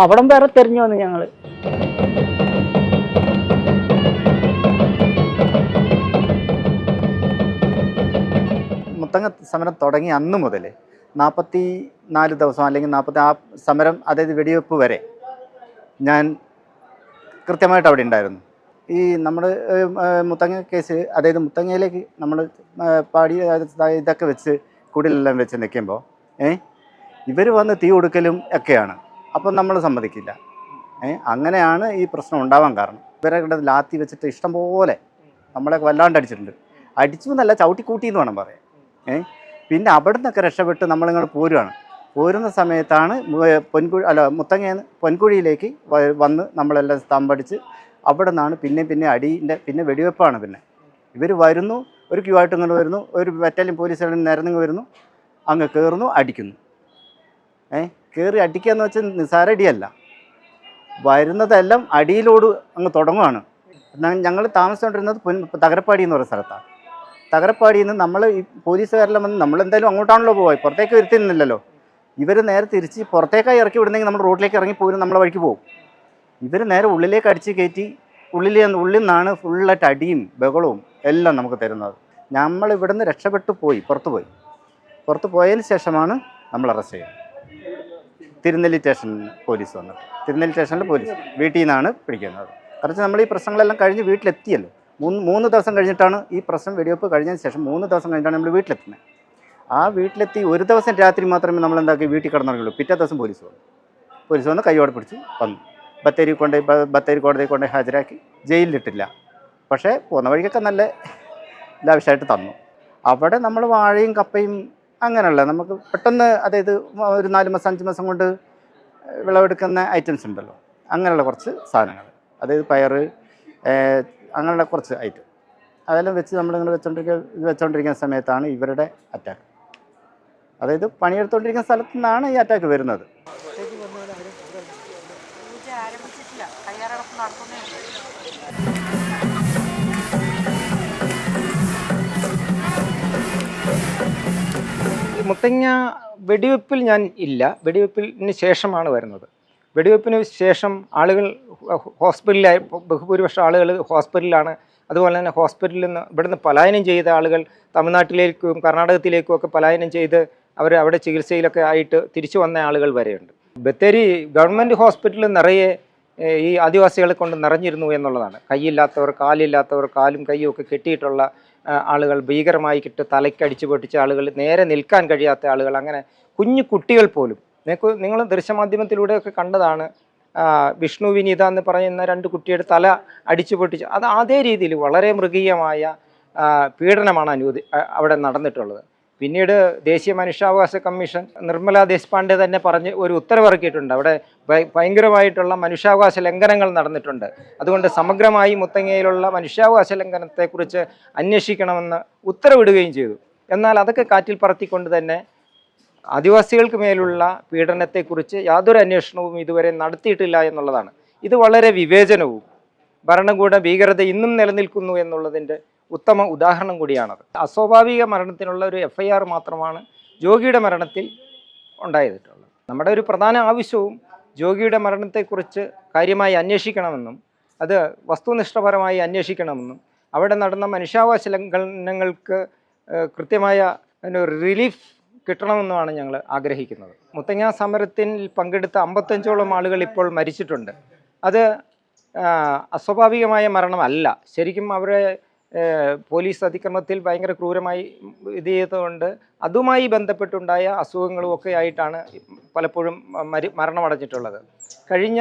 അവിടം വേറെ തിരഞ്ഞു വന്നു ഞങ്ങൾ. മുത്തങ്ങ സമരം തുടങ്ങി അന്ന് മുതൽ 44 ദിവസം അല്ലെങ്കിൽ 40 ആ സമരം, അതായത് വെടിവെപ്പ് വരെ ഞാൻ കൃത്യമായിട്ട് അവിടെ ഉണ്ടായിരുന്നു. ഈ നമ്മൾ മുത്തങ്ങ കേസ്, അതായത് മുത്തങ്ങയിലേക്ക് നമ്മൾ പാടി ഇതൊക്കെ വെച്ച് കുടിലെല്ലാം വെച്ച് നിൽക്കുമ്പോൾ ഇവർ വന്ന് തീ കൊടുക്കലും ഒക്കെയാണ്. അപ്പം നമ്മൾ സമ്മതിക്കില്ല. അങ്ങനെയാണ് ഈ പ്രശ്നം ഉണ്ടാവാൻ കാരണം. ഇവരുടെ ലാത്തി വെച്ചിട്ട് ഇഷ്ടം പോലെ നമ്മളെ വല്ലാണ്ട് അടിച്ചിട്ടുണ്ട്. അടിച്ചു എന്നല്ല, ചവിട്ടിക്കൂട്ടി എന്ന് വേണം പറയാം. പിന്നെ അവിടെ നിന്നൊക്കെ രക്ഷപ്പെട്ട് നമ്മളിങ്ങോട്ട് പോരുന്ന സമയത്താണ് മുത്തങ്ങയെന്ന് പൊൻകുഴിയിലേക്ക് വന്ന് നമ്മളെല്ലാം സ്തംഭടിച്ച് അവിടെ നിന്നാണ് പിന്നെ പിന്നെ വെടിവെപ്പാണ്. പിന്നെ ഇവർ വരുന്നു, ഒരു ക്യൂ ആയിട്ട് ഇങ്ങോട്ട് വരുന്നു, ഒരു ബറ്റാലിയൻ പോലീസുകാർ നിരന്നിങ്ങ് വരുന്നു, അങ്ങ് കയറുന്നു, അടിക്കുന്നു. കയറി അടിക്കുക എന്ന് വെച്ചാൽ നിസ്സാര അടിയല്ല, വരുന്നതെല്ലാം അടിയിലോട് അങ്ങ് തുടങ്ങുകയാണ്. ഞങ്ങൾ താമസിച്ചുകൊണ്ടിരുന്നത് തകരപ്പാടി എന്ന് പറയുന്ന സ്ഥലത്താണ്. തകരപ്പാടിയിൽ നിന്ന് നമ്മൾ ഈ പോലീസുകാരെല്ലാം വന്ന് നമ്മളെന്തായാലും അങ്ങോട്ടാണല്ലോ പോയി, പുറത്തേക്ക് വരുത്തുന്നില്ലല്ലോ. ഇവർ നേരെ തിരിച്ച് പുറത്തേക്കായി ഇറക്കി വിടുന്നെങ്കിൽ നമ്മൾ റോഡിലേക്ക് ഇറങ്ങി പോരും, നമ്മളെ വഴിക്ക് പോകും. ഇവർ നേരെ ഉള്ളിലേക്ക് അടിച്ച് കയറ്റി ഉള്ളിൽ നിന്നാണ് ഫുള്ളായിട്ട് അടിയും ബഹളവും എല്ലാം നമുക്ക് തരുന്നത്. നമ്മൾ ഇവിടുന്ന് രക്ഷപ്പെട്ടു പുറത്ത് പോയതിന് ശേഷമാണ് നമ്മൾ അറസ്റ്റ് ചെയ്യുന്നത്. തിരുനെല്ലി സ്റ്റേഷനിൽ പോലീസ് വന്നിട്ട്, തിരുനെല്ലി സ്റ്റേഷനിൽ പോലീസ് വീട്ടിൽ നിന്നാണ് പിടിക്കുന്നത്. കാരണം നമ്മൾ ഈ പ്രശ്നങ്ങളെല്ലാം കഴിഞ്ഞ് വീട്ടിലെത്തിയല്ലോ. 3 ദിവസം കഴിഞ്ഞിട്ടാണ് ഈ പ്രശ്നം, വെടിവെപ്പ് കഴിഞ്ഞതിന് ശേഷം 3 ദിവസം കഴിഞ്ഞിട്ടാണ് നമ്മൾ വീട്ടിലെത്തുന്നത്. ആ വീട്ടിലെത്തി ഒരു ദിവസം രാത്രി മാത്രമേ നമ്മൾ എന്താക്കി വീട്ടിൽ കിടന്നുള്ളൂ. പിറ്റേ ദിവസം പോലീസ് വന്ന് കൈയോടെ പിടിച്ച് വന്നു. ബത്തേരി കോടതി കൊണ്ട് ഹാജരാക്കി ജയിലിലിട്ടില്ല. പക്ഷേ പോകുന്ന വഴിക്കൊക്കെ നല്ല ലാവിഷായിട്ട് തന്നു. അവിടെ നമ്മൾ വാഴയും കപ്പയും അങ്ങനെയുള്ള നമുക്ക് പെട്ടെന്ന്, അതായത് ഒരു 4 മാസം 5 മാസം കൊണ്ട് വിളവെടുക്കുന്ന ഐറ്റംസ് ഉണ്ടല്ലോ, അങ്ങനെയുള്ള കുറച്ച് സാധനങ്ങൾ, അതായത് പയർ, അങ്ങനെയുള്ള കുറച്ച് ഐറ്റം, അതെല്ലാം വെച്ച് നമ്മളിങ്ങനെ വെച്ചുകൊണ്ടിരിക്കുന്ന സമയത്താണ് ഇവരുടെ അറ്റാക്ക്. അതായത് പണിയെടുത്തുകൊണ്ടിരിക്കുന്ന സ്ഥലത്തു നിന്നാണ് ഈ അറ്റാക്ക് വരുന്നത്. പൂജ ആരംഭിച്ചിട്ടില്ല, തയ്യാറെടുപ്പ് നടത്തുന്നേ ഉള്ളൂ. മുത്തങ്ങ വെടിവെപ്പിൽ ഞാൻ ഇല്ല, വെടിവെപ്പിന് ശേഷമാണ് വരുന്നത്. വെടിവെപ്പിന് ശേഷം ആളുകൾ ഹോസ്പിറ്റലിലായി, ബഹുഭൂരിപക്ഷം ആളുകൾ ഹോസ്പിറ്റലിലാണ്. അതുപോലെ തന്നെ ഹോസ്പിറ്റലിൽ നിന്ന് ഇവിടുന്ന് പലായനം ചെയ്ത ആളുകൾ തമിഴ്നാട്ടിലേക്കും കർണാടകത്തിലേക്കും ഒക്കെ പലായനം ചെയ്ത് അവർ അവിടെ ചികിത്സയിലൊക്കെ ആയിട്ട് തിരിച്ചു വന്ന ആളുകൾ വരെയുണ്ട്. ബത്തേരി ഗവൺമെൻറ് ഹോസ്പിറ്റലിൽ നിറയെ ഈ ആദിവാസികളെ കൊണ്ട് നിറഞ്ഞിരുന്നു എന്നുള്ളതാണ്. കൈയില്ലാത്തവർ, കാലില്ലാത്തവർ, കാലും കൈയും ഒക്കെ കെട്ടിയിട്ടുള്ള ആളുകൾ, ഭീകരമായി തലയ്ക്കടിച്ചു പൊട്ടിച്ച ആളുകൾ, നേരെ നിൽക്കാൻ കഴിയാത്ത ആളുകൾ, അങ്ങനെ കുഞ്ഞു കുട്ടികൾ പോലും. നിങ്ങൾ ദൃശ്യമാധ്യമത്തിലൂടെയൊക്കെ കണ്ടതാണ്, വിഷ്ണു വിനീത എന്ന് പറയുന്ന 2 കുട്ടിയുടെ തല അടിച്ചു പൊട്ടിച്ച്. അത് അതേ രീതിയിൽ വളരെ മൃഗീയമായ പീഡനമാണ് അവിടെ നടന്നിട്ടുള്ളത്. പിന്നീട് ദേശീയ മനുഷ്യാവകാശ കമ്മീഷൻ നിർമ്മല ദേശ്പാണ്ഡെ തന്നെ പറഞ്ഞ് ഒരു ഉത്തരവിറക്കിയിട്ടുണ്ട്. അവിടെ ഭയങ്കരമായിട്ടുള്ള മനുഷ്യാവകാശ ലംഘനങ്ങൾ നടന്നിട്ടുണ്ട്. അതുകൊണ്ട് സമഗ്രമായി മുത്തങ്ങയിലുള്ള മനുഷ്യാവകാശ ലംഘനത്തെക്കുറിച്ച് അന്വേഷിക്കണമെന്ന് ഉത്തരവിടുകയും ചെയ്തു. എന്നാൽ അതൊക്കെ കാറ്റിൽ പറത്തിക്കൊണ്ട് തന്നെ ആദിവാസികൾക്ക് മേലുള്ള പീഡനത്തെക്കുറിച്ച് യാതൊരു അന്വേഷണവും ഇതുവരെ നടത്തിയിട്ടില്ല എന്നുള്ളതാണ്. ഇത് വളരെ വിവേചനവും ഭരണകൂട ഭീകരത ഇന്നും നിലനിൽക്കുന്നു എന്നുള്ളതിൻ്റെ ഉത്തമ ഉദാഹരണം കൂടിയാണത്. അസ്വാഭാവിക മരണത്തിനുള്ള ഒരു FIR മാത്രമാണ് ജോഗിയുടെ മരണത്തിൽ ഉണ്ടായിട്ടുള്ളത്. നമ്മുടെ ഒരു പ്രധാന ആവശ്യവും ജോഗിയുടെ മരണത്തെക്കുറിച്ച് കാര്യമായി അന്വേഷിക്കണമെന്നും അത് വസ്തുനിഷ്ഠപരമായി അന്വേഷിക്കണമെന്നും അവിടെ നടന്ന മനുഷ്യാവകാശ ലംഘനങ്ങൾക്ക് കൃത്യമായ റിലീഫ് കിട്ടണമെന്നുമാണ് ഞങ്ങൾ ആഗ്രഹിക്കുന്നത്. മുത്തങ്ങ സമരത്തിൽ പങ്കെടുത്ത 55ഓളം ആളുകൾ ഇപ്പോൾ മരിച്ചിട്ടുണ്ട്. അത് അസ്വാഭാവികമായ മരണമല്ല. ശരിക്കും അവരെ പോലീസ് അതിക്രമത്തിൽ ഭയങ്കര ക്രൂരമായി ഇത് ചെയ്തതുകൊണ്ട് അതുമായി ബന്ധപ്പെട്ടുണ്ടായ അസുഖങ്ങളും ഒക്കെ ആയിട്ടാണ് പലപ്പോഴും മരണമടഞ്ഞിട്ടുള്ളത്. കഴിഞ്ഞ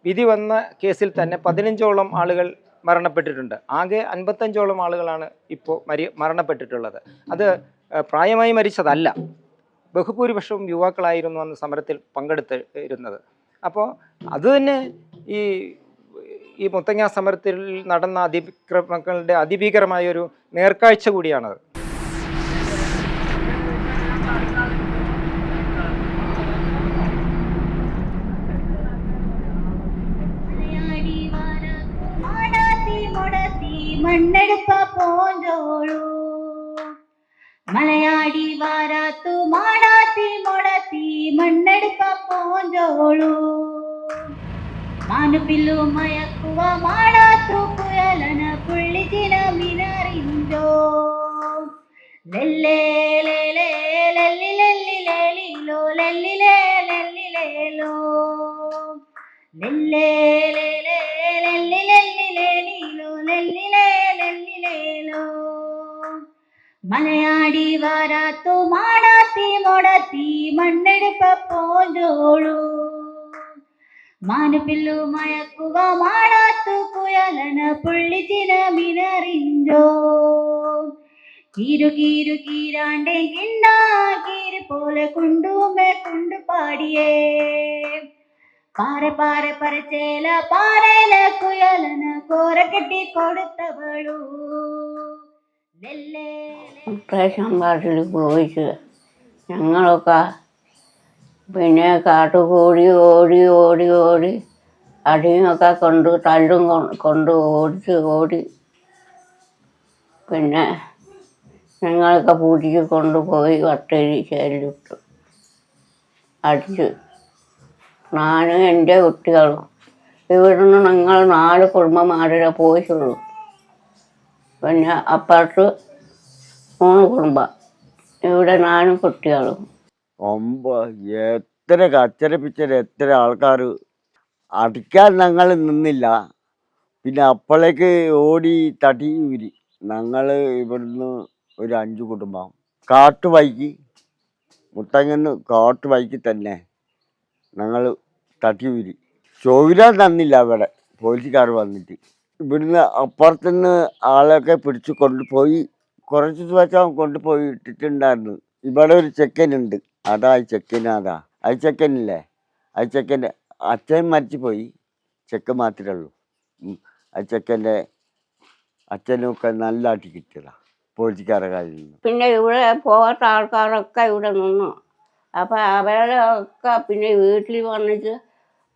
വിധി വന്ന കേസിൽ തന്നെ 15ഓളം ആളുകൾ മരണപ്പെട്ടിട്ടുണ്ട്. ആകെ 55ഓളം ആളുകളാണ് ഇപ്പോൾ മരണപ്പെട്ടിട്ടുള്ളത്. അത് പ്രായമായി മരിച്ചതല്ല, ബഹുഭൂരിപക്ഷവും യുവാക്കളായിരുന്നു അന്ന് സമരത്തിൽ പങ്കെടുത്തിരുന്നത്. അപ്പോൾ അതുതന്നെ ഈ മുത്തങ്ങ സമരത്തിൽ നടന്ന അതിക്രമങ്ങളുടെ അതിഭീകരമായൊരു നേർക്കാഴ്ച കൂടിയാണത്. മണ്ണെടുപ്പ പോഞ്ചോളൂ മലയാടി വാരാത്തു മാടാത്തി മുടത്തി മണ്ണെടുപ്പ പോഞ്ചോളൂ മാനുപില്ലു മയക്കുവ മാടാത്തു കുയലന പുള്ളിച്ചിന മിനറിഞ്ചോ ലെല്ലേ ലേലേ ലല്ലി ലല്ലി ലേലിലോ ലല്ലിലേ ലല്ലിലേലോ ലെല്ലേ ലേലേ ലല്ലി ലല്ലി ലേലിലോ ലല്ലിലേ ലല്ലിലേലോ മലയാടി വാരാത്തു മാടാത്തി മുടത്തി മണ്ണെടുപ്പ പോഞ്ചോളൂ മാനുപില്ലു മയക്കുവ മാടാത്തു കുയലന പുള്ളിച്ചിന മിനറിഞ്ചോ കീരു കീരു കീരാണ്ടെ കിണ്ണാ കീര് പോലെ കുണ്ടുമേ കുണ്ടു പാടിയേ പാറെ പാറെ പരച്ചേല പാറേല കുയലന കോര കെട്ടി കൊടുത്തവളൂ റേഷൻ കാർഡിൽ പോയിട്ട് ഞങ്ങളൊക്കെ പിന്നെ കാട്ടുകൂടി ഓടി ഓടി ഓടി അടിയൊക്കെ കൊണ്ട് തല്ലും കൊണ്ട് ഓടി പിന്നെ ഞങ്ങളൊക്കെ പൂട്ടിക്ക് കൊണ്ടുപോയി വട്ടേരി ചേലിട്ടു അടിച്ച്. ഞാനും എൻ്റെ കുട്ടികളും ഇവിടുന്ന് ഞങ്ങൾ 4 കുടുംബന്മാരെ പോയിട്ടുള്ളൂ. പിന്നെ അപ്പുറത്ത് 3 കുടുംബം, ഇവിടെ 4 കുട്ടികളും. എത്ര കച്ചരപ്പിച്ചത്, എത്ര ആൾക്കാർ അടിക്കാൻ ഞങ്ങൾ നിന്നില്ല. പിന്നെ അപ്പോഴേക്ക് ഓടി തടി ഊരി. ഞങ്ങൾ ഇവിടുന്ന് ഒരു 5 കുടുംബം കാട്ടുവൈക്ക്, മുത്തങ്ങന്ന് കാട്ടുവൈക്ക് തന്നെ ഞങ്ങൾ തടി ഊരി. ചോവിരാൻ തന്നില്ല അവിടെ പോലീസുകാർ വന്നിട്ട്. ഇവിടുന്ന് അപ്പുറത്തുനിന്ന് ആളൊക്കെ പിടിച്ചു കൊണ്ടുപോയി കുറച്ച് ദിവസം കൊണ്ടുപോയി ഇട്ടിട്ടുണ്ടായിരുന്നു. ഇവിടെ ഒരു ചെക്കനുണ്ട്, അതാ ചെക്കനാ ആ ചെക്കനില്ലേ, ആ ചെക്കൻ്റെ അച്ഛൻ മരിച്ചു പോയി, ചെക്കൻ മാത്രമേ ഉള്ളൂ. ആ ചെക്കൻ്റെ അച്ഛനൊക്കെ നല്ല അടി കിട്ടിയതാണ് പോലീസുകാരുടെ കയ്യിൽ നിന്ന്. പിന്നെ ഇവിടെ പോകാത്ത ആൾക്കാരൊക്കെ ഇവിടെ നിന്നു. അപ്പം അവരുടെ ഒക്കെ പിന്നെ വീട്ടിൽ വന്നിട്ട്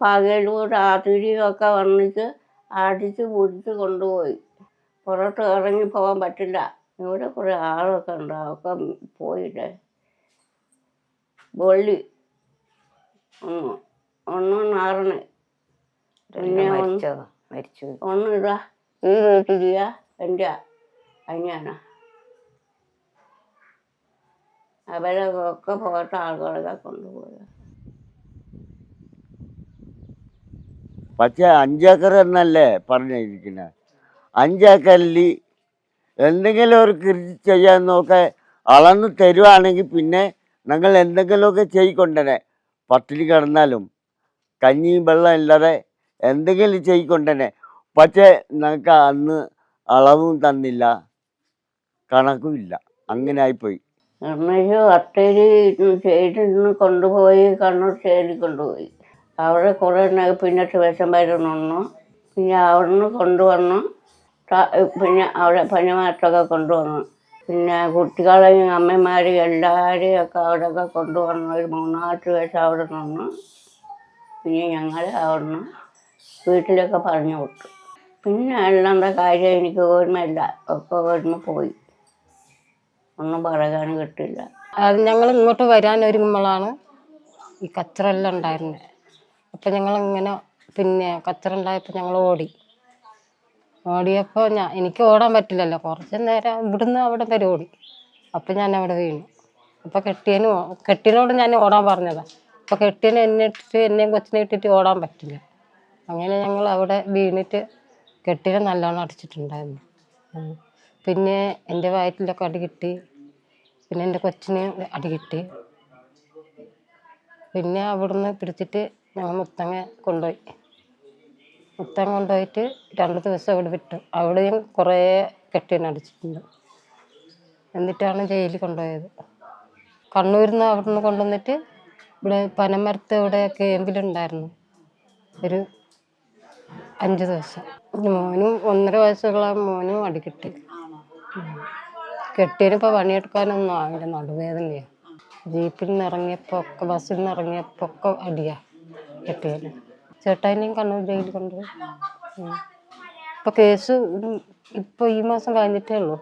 പകലൂടെ അതിരിയൊക്കെ വന്നിട്ട് അടിച്ച് പിടിച്ച് കൊണ്ടുപോയി. പുറത്ത് ഇറങ്ങി പോകാൻ പറ്റില്ല. ഇവിടെ കുറേ ആളൊക്കെ ഉണ്ട്, ഒക്കെ പോയില്ലേ. വെള്ളി ഒന്ന് നാറണ്, പിന്നെ ഒന്ന് ഇതാ ഈ വീട്ടിലില്ല, എൻ്റെ അനിയാണ്. അവരൊക്കെ പോകാത്ത ആളുകളൊക്കെ കൊണ്ടുപോയി. പക്ഷേ 5 ഏക്കർ എന്നല്ലേ പറഞ്ഞിരിക്കുന്നത്. 5 ഏക്കറിൽ എന്തെങ്കിലും ഒരു കൃഷി ചെയ്യാനൊക്കെ അളന്ന് തരുവാണെങ്കിൽ പിന്നെ ഞങ്ങൾ എന്തെങ്കിലുമൊക്കെ ചെയ്യിക്കൊണ്ടേ, പട്ടിണി കിടന്നാലും കഞ്ഞിയും വെള്ളം ഇല്ലാതെ എന്തെങ്കിലും ചെയ്യിക്കൊണ്ടേ. പക്ഷേ ഞങ്ങൾക്ക് അന്ന് അളവും തന്നില്ല, കണക്കുമില്ല, അങ്ങനെ ആയിപ്പോയി. ബത്തേരി സ്റ്റേറ്റിൽ കൊണ്ടുപോയി, കണ്ണൂർ സ്റ്റേറ്റിൽ കൊണ്ടുപോയി. അവിടെ കുറേ പിന്നെ വിഷം നിന്നു. പിന്നെ അവിടുന്ന് കൊണ്ടുവന്നു, പിന്നെ അവിടെ പനിമാറ്റമൊക്കെ കൊണ്ടുവന്നു. പിന്നെ കുട്ടികളെയും അമ്മമാരെയും എല്ലാവരെയും ഒക്കെ അവിടെയൊക്കെ കൊണ്ടുവന്നു. ഒരു 3-4 ദിവസം അവിടെ നിന്നു. പിന്നെ ഞങ്ങൾ അവിടുന്ന് വീട്ടിലൊക്കെ പറഞ്ഞു വിട്ടു. പിന്നെ അല്ലാത്ത കാര്യം എനിക്ക് ഓർമ്മയില്ല, ഒക്കെ ഓർമ്മ പോയി, ഒന്നും പറയാനും കിട്ടില്ല. അത് ഞങ്ങൾ ഇങ്ങോട്ട് വരാൻ ഒരുങ്ങുമ്പോഴാണ് ഈ കച്ചറെല്ലാം ഉണ്ടായിരുന്നത്. അപ്പം ഞങ്ങളിങ്ങനെ പിന്നെ കച്ചറ ഉണ്ടായപ്പോൾ ഞങ്ങൾ ഓടിയപ്പോൾ എനിക്ക് ഓടാൻ പറ്റില്ലല്ലോ. കുറച്ച് നേരം ഇവിടുന്ന് അവിടെ വരെ ഓടി. അപ്പം ഞാൻ അവിടെ വീണു. അപ്പോൾ കെട്ടിയനോട് ഞാൻ ഓടാൻ പറഞ്ഞതാണ്. അപ്പോൾ കെട്ടിയനെ എന്നെയും കൊച്ചിനെ ഇട്ടിട്ട് ഓടാൻ പറ്റില്ല. അങ്ങനെ ഞങ്ങൾ അവിടെ വീണിട്ട് കെട്ടിനെ നല്ലോണം അടിച്ചിട്ടുണ്ടായിരുന്നു. പിന്നെ എൻ്റെ വയറ്റിലൊക്കെ അടി കിട്ടി, പിന്നെ എൻ്റെ കൊച്ചിന് അടി കിട്ടി. പിന്നെ അവിടുന്ന് പിടിച്ചിട്ട് ഞങ്ങൾ മുത്തങ്ങ കൊണ്ടുപോയിട്ട് 2 ദിവസം അവിടെ വിട്ടു. അവിടെയും കുറേ കെട്ടിനെ അടിച്ചിട്ടുണ്ട്. എന്നിട്ടാണ് ജയിലിൽ കൊണ്ടുപോയത്. കണ്ണൂരിൽ നിന്ന് അവിടുന്ന് കൊണ്ടുവന്നിട്ട് ഇവിടെ പനമരത്ത് ഇവിടെ ക്യാമ്പിലുണ്ടായിരുന്നു ഒരു 5 ദിവസം. മോനും 1.5 വയസ്സുള്ള മോനും അടി കിട്ടി. കെട്ടിയനിപ്പോൾ പണിയെടുക്കാനൊന്നും ആവില്ല, നടുവേദനയാണ്. ജീപ്പിൽ നിന്ന് ഇറങ്ങിയപ്പോൾ ഒക്കെ, ബസ്സിൽ നിന്ന് ഇറങ്ങിയപ്പോൾ ഒക്കെ അടിയാണ് കെട്ടിയന്. ചേട്ടായിനെയും കണ്ണൂർ ജയിലിൽ കൊണ്ടുപോയി. ഇപ്പോൾ കേസ് ഇപ്പോൾ ഈ മാസം കഴിഞ്ഞിട്ടേ ഉള്ളൂ.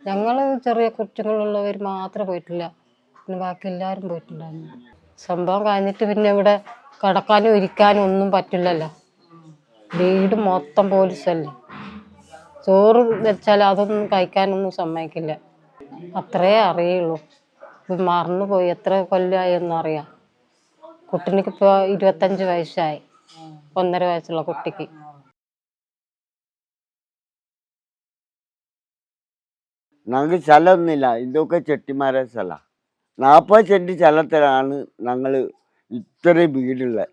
ഞങ്ങൾ ചെറിയ കുറ്റങ്ങളുള്ളവർ മാത്രമേ പോയിട്ടില്ല, പിന്നെ ബാക്കി എല്ലാവരും പോയിട്ടുണ്ടായിരുന്നു. സംഭവം കഴിഞ്ഞിട്ട് പിന്നെ ഇവിടെ കിടക്കാനും ഇരിക്കാനും ഒന്നും പറ്റില്ലല്ലോ. വീട് മൊത്തം പോലീസല്ലേ. ചോറ് വെച്ചാൽ അതൊന്നും കഴിക്കാനൊന്നും സമ്മതിക്കില്ല. അത്രേ അറിയുള്ളൂ. ഇപ്പം മറന്നുപോയി, എത്ര കൊല്ലമായി എന്നറിയാം. കുട്ടിനിക്കിപ്പോൾ 25 വയസ്സായി, 1.5 വയസ്സുള്ള കുട്ടിക്ക്. ഞങ്ങൾക്ക് സ്ഥലമൊന്നുമില്ല, ഇതൊക്കെ ചെട്ടിമാരെ സ്ഥലമാണ്. 40 സെൻറ്റ് സ്ഥലത്തിലാണ് ഞങ്ങൾ ഇത്രയും വീടുള്ളത്.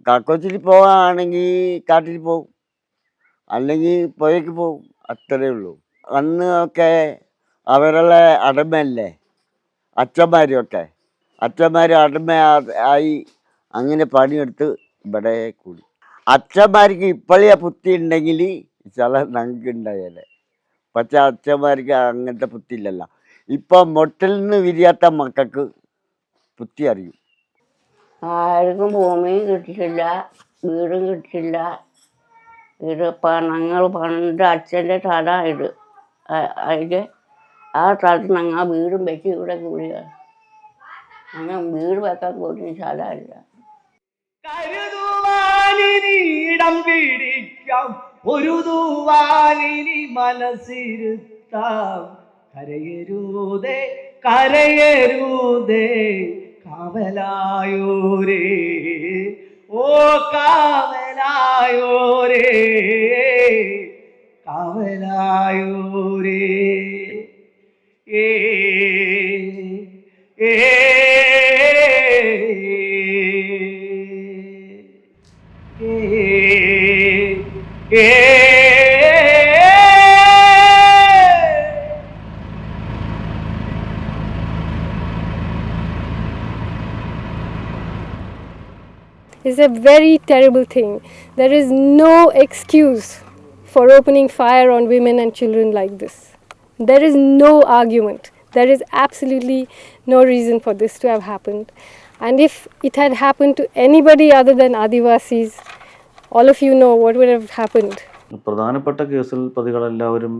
കക്കോച്ചിൽ പോവുകയാണെങ്കിൽ കാട്ടിൽ പോകും, അല്ലെങ്കിൽ പുഴയ്ക്ക് പോകും, അത്രയേ ഉള്ളൂ. അന്ന് ഒക്കെ അവരുടെ അടമയല്ലേ അച്ഛന്മാർ അടമ ആയി അങ്ങനെ പണിയെടുത്ത് ഇവിടെ കൂടി. അച്ഛന്മാർക്ക് ഇപ്പോഴേ ബുദ്ധി ഉണ്ടെങ്കിൽ സ്ഥലം ഞങ്ങൾക്ക് ഉണ്ടായാലേ. പക്ഷെ അച്ഛന്മാർക്ക് അങ്ങനത്തെ ബുദ്ധി ഇല്ലല്ലോ. ഇപ്പം മൊട്ടിൽ നിന്ന് വിരിയാത്ത മക്കൾക്ക് ബുദ്ധി അറിയും. ആർക്കും ഭൂമിയും കിട്ടിയില്ല, വീടും കിട്ടിയില്ല. ഇത് ഞങ്ങൾ പണ്ട് അച്ഛൻ്റെ സ്ഥലമാണ് ഇത്. അതിൽ ആ സ്ഥലത്ത് ഞങ്ങൾ വീടും വെച്ച് ഇവിടെ കൂടിയാണ്. ഞങ്ങൾ വീട് വെക്കാൻ കൂടി സ്ഥലമില്ല. കരുതുവാനിടം പിടിക്കാം, ഒരു തൂവാലിനി മനസ്സിരുത്താം. കരയരുതേ കാവലായോരേ, ഓ കാവലായോരേ, കാവലായോരേ. ഏ ഏ ഏ is a very terrible thing. There is no excuse for opening fire on women and children like this. There is no argument. There is absolutely no reason for this to have happened. And if it had happened to anybody other than Adivasis, all of you know what would have happened. പ്രധാനപ്പെട്ട കേസിൽ പ്രതികളെല്ലാവരും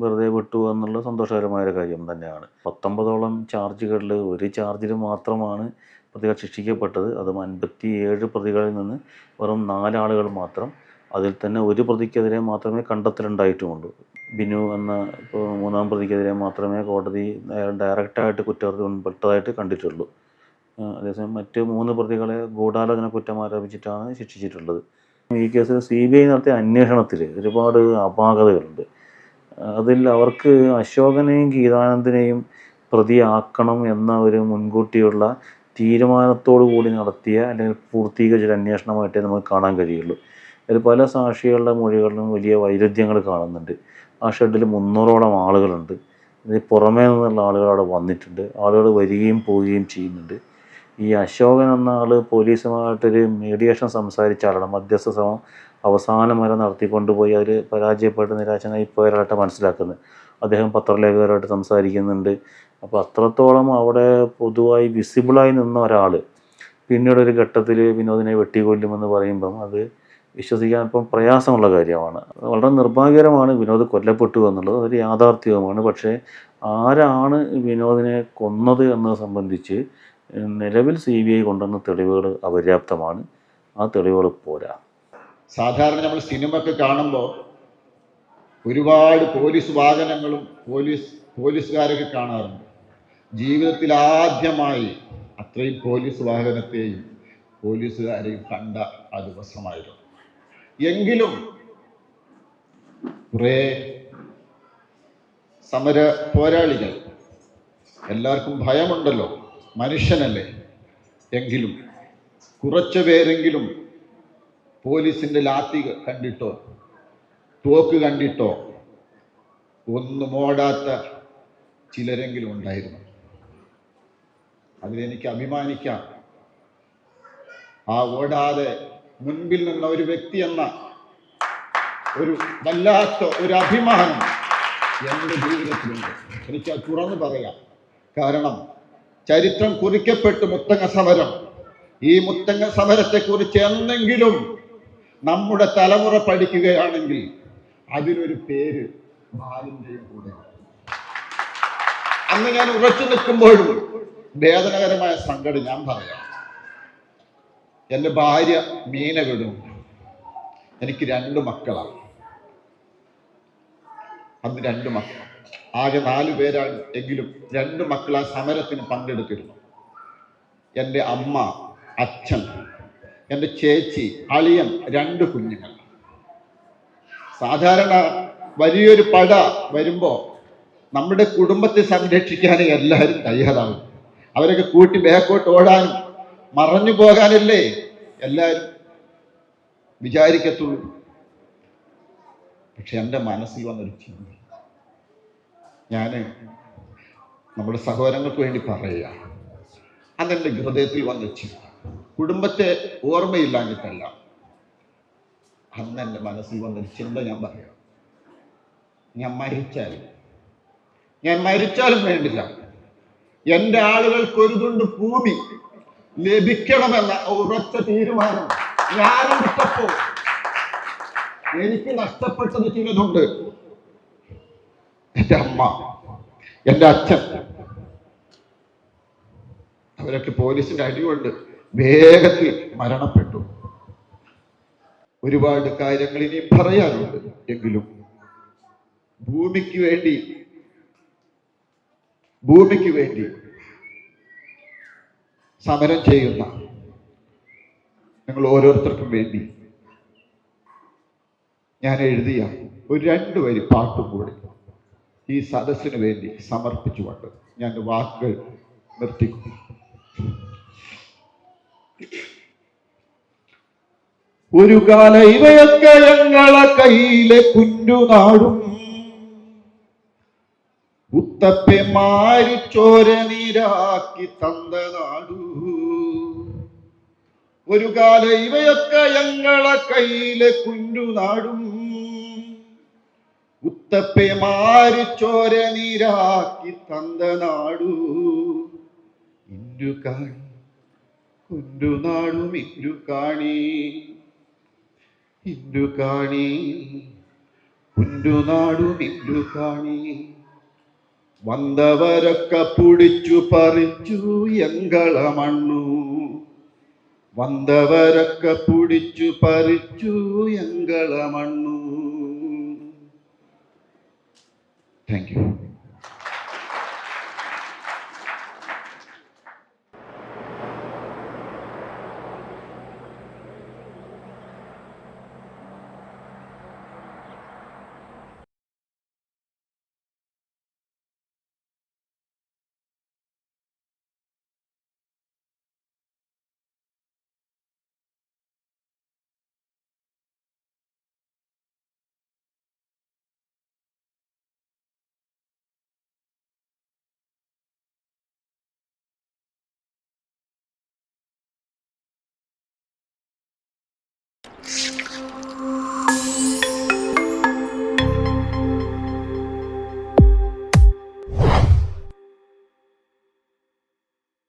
വെറുതെ വിട്ടു എന്നുള്ള സന്തോഷകരമായ ഒരു കാര്യം തന്നെയാണ്. 19ഓളം ചാർജുകളിൽ ഒരു ചാർജിൽ മാത്രമാണ് പ്രതികൾ ശിക്ഷിക്കപ്പെട്ടത്. അതും 57 പ്രതികളിൽ നിന്ന് വെറും 4 ആളുകൾ മാത്രം. അതിൽ തന്നെ ഒരു പ്രതിക്കെതിരെ മാത്രമേ കണ്ടെത്തലുണ്ടായിട്ടുമുള്ളൂ. ബിനു എന്ന ഇപ്പോൾ 3-ാം പ്രതിക്കെതിരെ മാത്രമേ കോടതി ഡയറക്റ്റായിട്ട് കുറ്റകൃത്യം ഉൾപ്പെട്ടതായിട്ട് കണ്ടിട്ടുള്ളൂ. അതേസമയം മറ്റ് 3 പ്രതികളെ ഗൂഢാലോചന കുറ്റം ആരോപിച്ചിട്ടാണ് ശിക്ഷിച്ചിട്ടുള്ളത്. ഈ കേസിൽ CBI നടത്തിയ അന്വേഷണത്തിൽ ഒരുപാട് അപാകതകളുണ്ട്. അതിൽ അവർക്ക് അശോകനെയും ഗീതാനന്ദനെയും പ്രതിയാക്കണം എന്ന ഒരു മുൻകൂട്ടിയുള്ള തീരുമാനത്തോടു കൂടി നടത്തിയ അല്ലെങ്കിൽ പൂർത്തീകരിച്ചൊരു അന്വേഷണമായിട്ടേ നമുക്ക് കാണാൻ കഴിയുള്ളൂ. അതിൽ പല സാക്ഷികളുടെ മൊഴികളിലും വലിയ വൈരുദ്ധ്യങ്ങൾ കാണുന്നുണ്ട്. ആ ഷെഡിൽ 300ഓളം ആളുകളുണ്ട്. ഇതിന് പുറമേ നിന്നുള്ള ആളുകൾ അവിടെ വന്നിട്ടുണ്ട്. ആളുകൾ വരികയും പോവുകയും ചെയ്യുന്നുണ്ട്. ഈ അശോകൻ എന്ന ആൾ പോലീസുമായിട്ടൊരു മീഡിയേഷൻ സംസാരിച്ച ആളാണ്. മധ്യസ്ഥ ശ്രമം അവസാനം വരെ നടത്തിക്കൊണ്ടുപോയി അതിൽ പരാജയപ്പെട്ട് നിരാശനായി പോയവരായിട്ട് മനസ്സിലാക്കുന്നത്. അദ്ദേഹം പത്രലേഖകരുമായിട്ട് സംസാരിക്കുന്നുണ്ട്. അപ്പോൾ അത്രത്തോളം അവിടെ പൊതുവായി വിസിബിളായി നിന്ന ഒരാൾ പിന്നീടൊരു ഘട്ടത്തിൽ വിനോദിനെ വെട്ടിക്കൊല്ലുമെന്ന് പറയുമ്പം അത് വിശ്വസിക്കാൻ ഇപ്പം പ്രയാസമുള്ള കാര്യമാണ്. വളരെ നിർഭാഗ്യകരമാണ് വിനോദ് കൊല്ലപ്പെട്ടു എന്നുള്ളത്. അതൊരു യാഥാർത്ഥ്യവുമാണ്. പക്ഷേ ആരാണ് വിനോദിനെ കൊന്നത് എന്നത് സംബന്ധിച്ച് നിലവിൽ CBI കൊണ്ടുവന്ന തെളിവുകൾ അപര്യാപ്തമാണ്. ആ തെളിവുകൾ പോരാ. സാധാരണ നമ്മൾ സിനിമ ഒക്കെ കാണുമ്പോൾ ഒരുപാട് പോലീസ് വാഹനങ്ങളും പോലീസുകാരൊക്കെ കാണാറുണ്ട്. ജീവിതത്തിൽ ആദ്യമായി അത്രയും പോലീസ് വാഹനത്തെയും പോലീസുകാരെയും കണ്ട ആ ദിവസമായിരുന്നു. എങ്കിലും കുറേ സമര പോരാളികൾ, എല്ലാവർക്കും ഭയമുണ്ടല്ലോ, മനുഷ്യനല്ലേ, എങ്കിലും കുറച്ചു പേരെങ്കിലും പോലീസിൻ്റെ ലാത്തി കണ്ടിട്ടോ തോക്ക് കണ്ടിട്ടോ ഒന്നും ഓടാത്ത ചിലരെങ്കിലും ഉണ്ടായിരുന്നു. അതിലെനിക്ക് അഭിമാനിക്കാം. ആ ഓടാതെ മുൻപിൽ നിന്ന ഒരു വ്യക്തി എന്ന ഒരു വല്ലാത്ത ഒരു അഭിമാനം എൻ്റെ ജീവിതത്തിലുണ്ട്. എനിക്കത് തുറന്നു പറയാം. കാരണം ചരിത്രം കുറിക്കപ്പെട്ടു മുത്തങ്ങ സമരം. ഈ മുത്തങ്ങ സമരത്തെക്കുറിച്ച് എന്തെങ്കിലും നമ്മുടെ തലമുറ പഠിക്കുകയാണെങ്കിൽ അതിനൊരു പേര് ബാലിൻ്റെയും കൂടെ. അന്ന് ഞാൻ ഉറച്ചു നിൽക്കുമ്പോഴും വേദനകരമായ സങ്കടം ഞാൻ പറയാം. എൻ്റെ ഭാര്യ മീന വിടും. എനിക്ക് 2 മക്കളാണ്. അന്ന് 2 മക്കൾ, ആകെ 4 പേരാണ്. എങ്കിലും 2 മക്കൾ ആ സമരത്തിന് പങ്കെടുത്തിരുന്നു. എൻ്റെ അമ്മ, അച്ഛൻ, എൻ്റെ ചേച്ചി, അളിയൻ, 2 കുഞ്ഞുങ്ങൾ. സാധാരണ വലിയൊരു പട വരുമ്പോൾ നമ്മുടെ കുടുംബത്തെ സംരക്ഷിക്കാൻ എല്ലാവരും തയ്യാറാവും. അവരൊക്കെ കൂട്ടി ബാക്കോട്ട് ഓടാനും മറഞ്ഞു പോകാനല്ലേ എല്ലാവരും വിചാരിക്കത്തുള്ളൂ. പക്ഷെ എൻ്റെ മനസ്സിൽ വന്നൊരു ചിന്ത, ഞാൻ നമ്മുടെ സഹോദരങ്ങൾക്ക് വേണ്ടി പറയുക, അതെൻ്റെ ഹൃദയത്തിൽ വന്ന ചിന്ത, കുടുംബത്തെ ഓർമ്മയില്ലാഞ്ഞിട്ടല്ല, അന്ന് എൻ്റെ മനസ്സിൽ വന്നൊരു ചിന്ത ഞാൻ പറയാം. ഞാൻ മരിച്ചാലും വേണ്ടില്ല, എൻ്റെ ആളുകൾക്ക് ഒരു തുണ്ട് ഭൂമി ലഭിക്കണമെന്ന ഉറച്ച തീരുമാനം ഞാനെടുത്തപ്പോൾ എനിക്ക് നഷ്ടപ്പെട്ടത് ചിലതുണ്ട്. എൻ്റെ അമ്മ, എൻ്റെ അച്ഛൻ, അവരൊക്കെ പോലീസിന്റെ അടികൊണ്ട് വേഗത്തിൽ മരണപ്പെട്ടു. ഒരുപാട് കാര്യങ്ങൾ ഇനി പറയാനുണ്ട്. എങ്കിലും ഭൂമിക്ക് വേണ്ടി സമരം ചെയ്യുന്ന നിങ്ങൾ ഓരോരുത്തർക്കും വേണ്ടി ഞാൻ എഴുതിയ ഒരു 2 വരി പാട്ടും കൂടി ഈ സദസ്സിന് വേണ്ടി സമർപ്പിച്ചുകൊണ്ട് ഞാൻ വാക്കുകൾ നിർത്തിക്കുന്നു. ഒരു കാല ഇവയൊക്കെ ഞങ്ങളെ കയ്യിലെ കുഞ്ഞുനാടും ഉത്തപ്പെ മാരിച്ചോര നീരാക്കി തന്ന നാടു. ഒരു കാല ഇവയൊക്കെ ഞങ്ങളെ കയ്യിലെ കുഞ്ഞുനാടും ഉത്തപ്പെ മാറി ചോര നീരാക്കി തന്ന നാടു ഇന്നു കാണി കുഞ്ഞുനാടും ഇന്നു കാണി ഇന്നു കാണി കുഞ്ഞുനാടും ഇന്നു കാണി വന്നവരൊക്കെ പിടിച്ചു പറിച്ചു എങ്കള മണ്ണു വന്നവരൊക്കെ പിടിച്ചു പറിച്ചു എങ്കള മണ്ണു. Thank you.